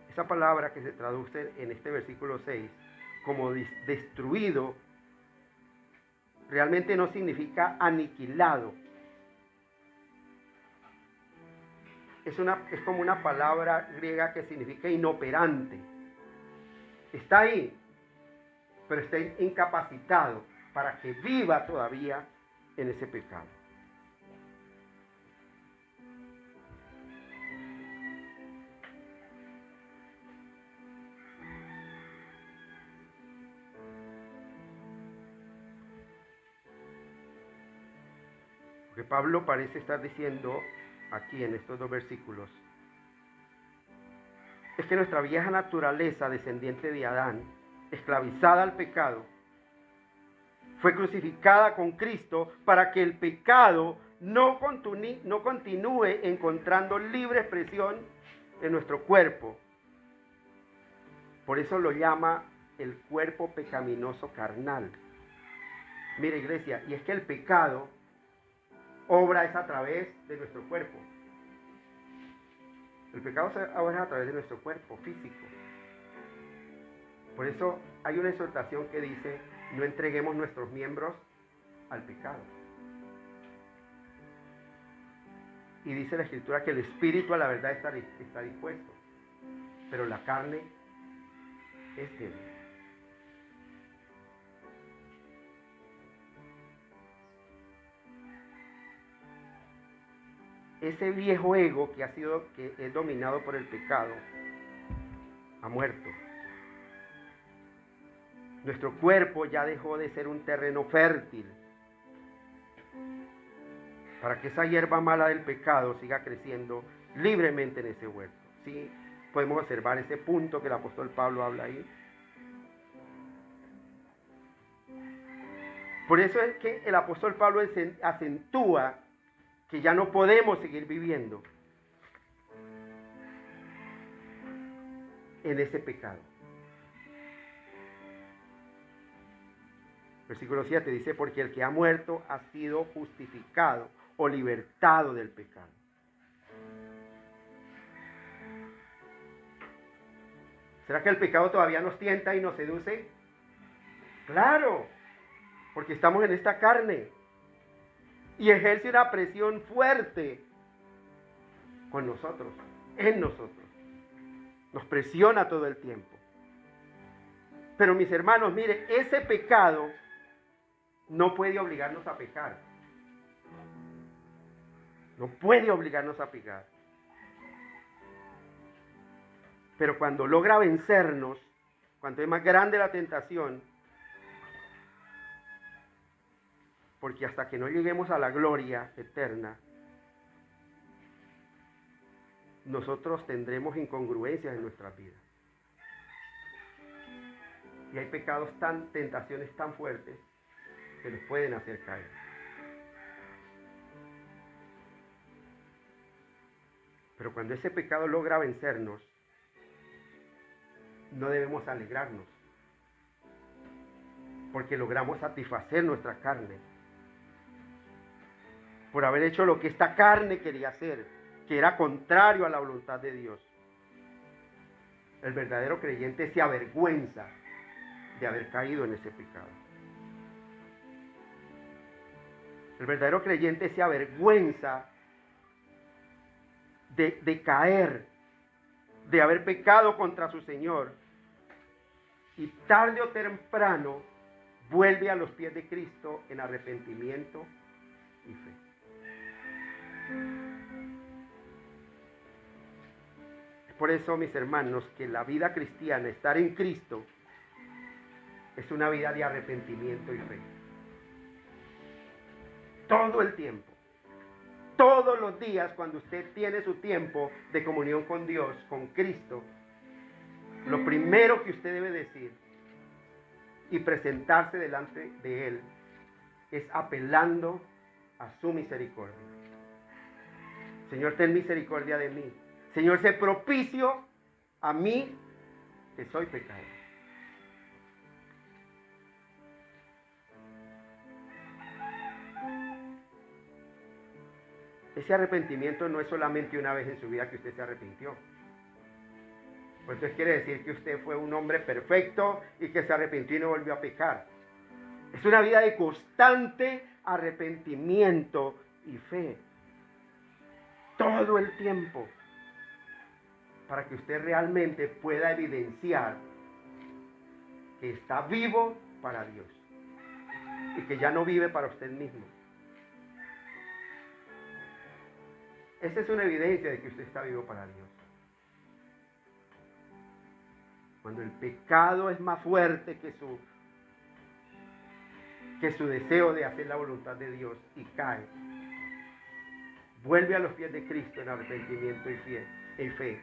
esa palabra que se traduce en este versículo 6 como destruido, realmente no significa aniquilado. Es como una palabra griega que significa inoperante. Está ahí, pero está incapacitado para que viva todavía en ese pecado. Porque Pablo parece estar diciendo aquí en estos 2 versículos es que nuestra vieja naturaleza, descendiente de Adán, esclavizada al pecado, fue crucificada con Cristo para que el pecado no continúe encontrando libre expresión en nuestro cuerpo. Por eso lo llama el cuerpo pecaminoso carnal. Mira, iglesia, y es que el pecado obra es a través de nuestro cuerpo. El pecado se obra a través de nuestro cuerpo físico. Por eso hay una exhortación que dice, no entreguemos nuestros miembros al pecado. Y dice la Escritura que el espíritu a la verdad está dispuesto, pero la carne es débil. Ese viejo ego que es dominado por el pecado, ha muerto. Nuestro cuerpo ya dejó de ser un terreno fértil para que esa hierba mala del pecado siga creciendo libremente en ese huerto. Sí, podemos observar ese punto que el apóstol Pablo habla ahí. Por eso es que el apóstol Pablo acentúa que ya no podemos seguir viviendo en ese pecado. Versículo 7 dice, porque el que ha muerto ha sido justificado o libertado del pecado. ¿Será que el pecado todavía nos tienta y nos seduce? Claro, porque estamos en esta carne y ejerce una presión fuerte con nosotros, en nosotros. Nos presiona todo el tiempo. Pero mis hermanos, mire, ese pecado no puede obligarnos a pecar. No puede obligarnos a pecar. Pero cuando logra vencernos, cuando es más grande la tentación, porque hasta que no lleguemos a la gloria eterna, nosotros tendremos incongruencias en nuestras vidas. Y hay pecados tentaciones tan fuertes que nos pueden hacer caer. Pero cuando ese pecado logra vencernos, no debemos alegrarnos, porque logramos satisfacer nuestra carne, por haber hecho lo que esta carne quería hacer, que era contrario a la voluntad de Dios. El verdadero creyente se avergüenza de haber caído en ese pecado. El verdadero creyente se avergüenza de caer de haber pecado contra su Señor. Y tarde o temprano vuelve a los pies de Cristo en arrepentimiento y fe. Es por eso, mis hermanos, que la vida cristiana, estar en Cristo, es una vida de arrepentimiento y fe. Todo el tiempo. Todos los días, cuando usted tiene su tiempo de comunión con Dios, con Cristo, lo primero que usted debe decir y presentarse delante de Él es apelando a su misericordia. Señor, ten misericordia de mí. Señor, sé propicio a mí, que soy pecador. Ese arrepentimiento no es solamente una vez en su vida que usted se arrepintió. Pues eso quiere decir que usted fue un hombre perfecto y que se arrepintió y no volvió a pecar. Es una vida de constante arrepentimiento y fe. Todo el tiempo. Para que usted realmente pueda evidenciar que está vivo para Dios. Y que ya no vive para usted mismo. Esa es una evidencia de que usted está vivo para Dios. Cuando el pecado es más fuerte que su deseo de hacer la voluntad de Dios y cae, vuelve a los pies de Cristo en arrepentimiento y fe.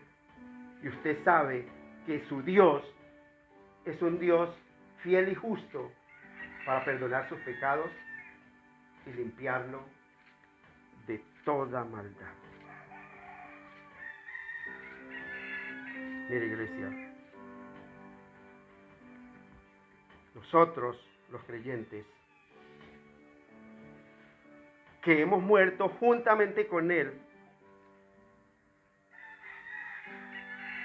Y usted sabe que su Dios es un Dios fiel y justo para perdonar sus pecados y limpiarlo de toda maldad. Mire, iglesia, nosotros, los creyentes, que hemos muerto juntamente con Él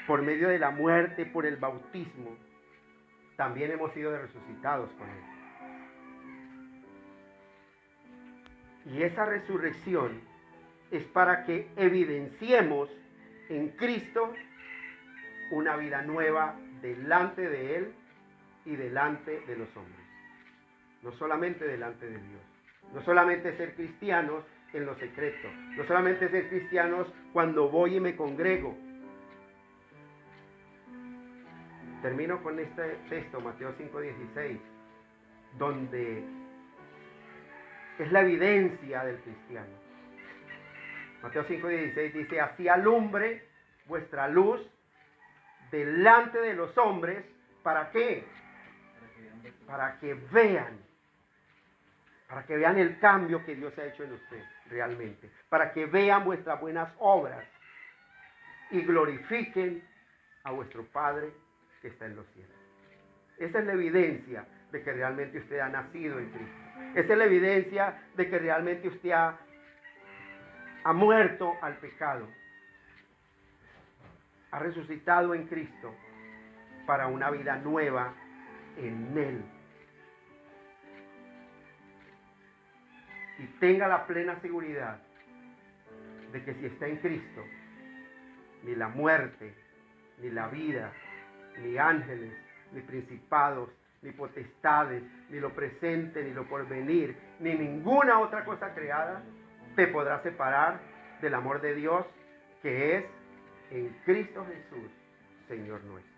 por medio de la muerte, por el bautismo, también hemos sido resucitados con Él. Y esa resurrección es para que evidenciemos en Cristo una vida nueva delante de Él y delante de los hombres. No solamente delante de Dios. No solamente ser cristianos en lo secreto. No solamente ser cristianos cuando voy y me congrego. Termino con este texto, Mateo 5:16, donde es la evidencia del cristiano. Mateo 5:16 dice: así alumbre vuestra luz delante de los hombres. ¿Para qué? Para que vean el cambio que Dios ha hecho en usted realmente. Para que vean vuestras buenas obras y glorifiquen a vuestro Padre que está en los cielos. Esa es la evidencia de que realmente usted ha nacido en Cristo. Esa es la evidencia de que realmente usted ha muerto al pecado. Ha resucitado en Cristo para una vida nueva en Él. Y tenga la plena seguridad de que si está en Cristo, ni la muerte, ni la vida, ni ángeles, ni principados, ni potestades, ni lo presente, ni lo porvenir, ni ninguna otra cosa creada te podrá separar del amor de Dios que es en Cristo Jesús, Señor nuestro.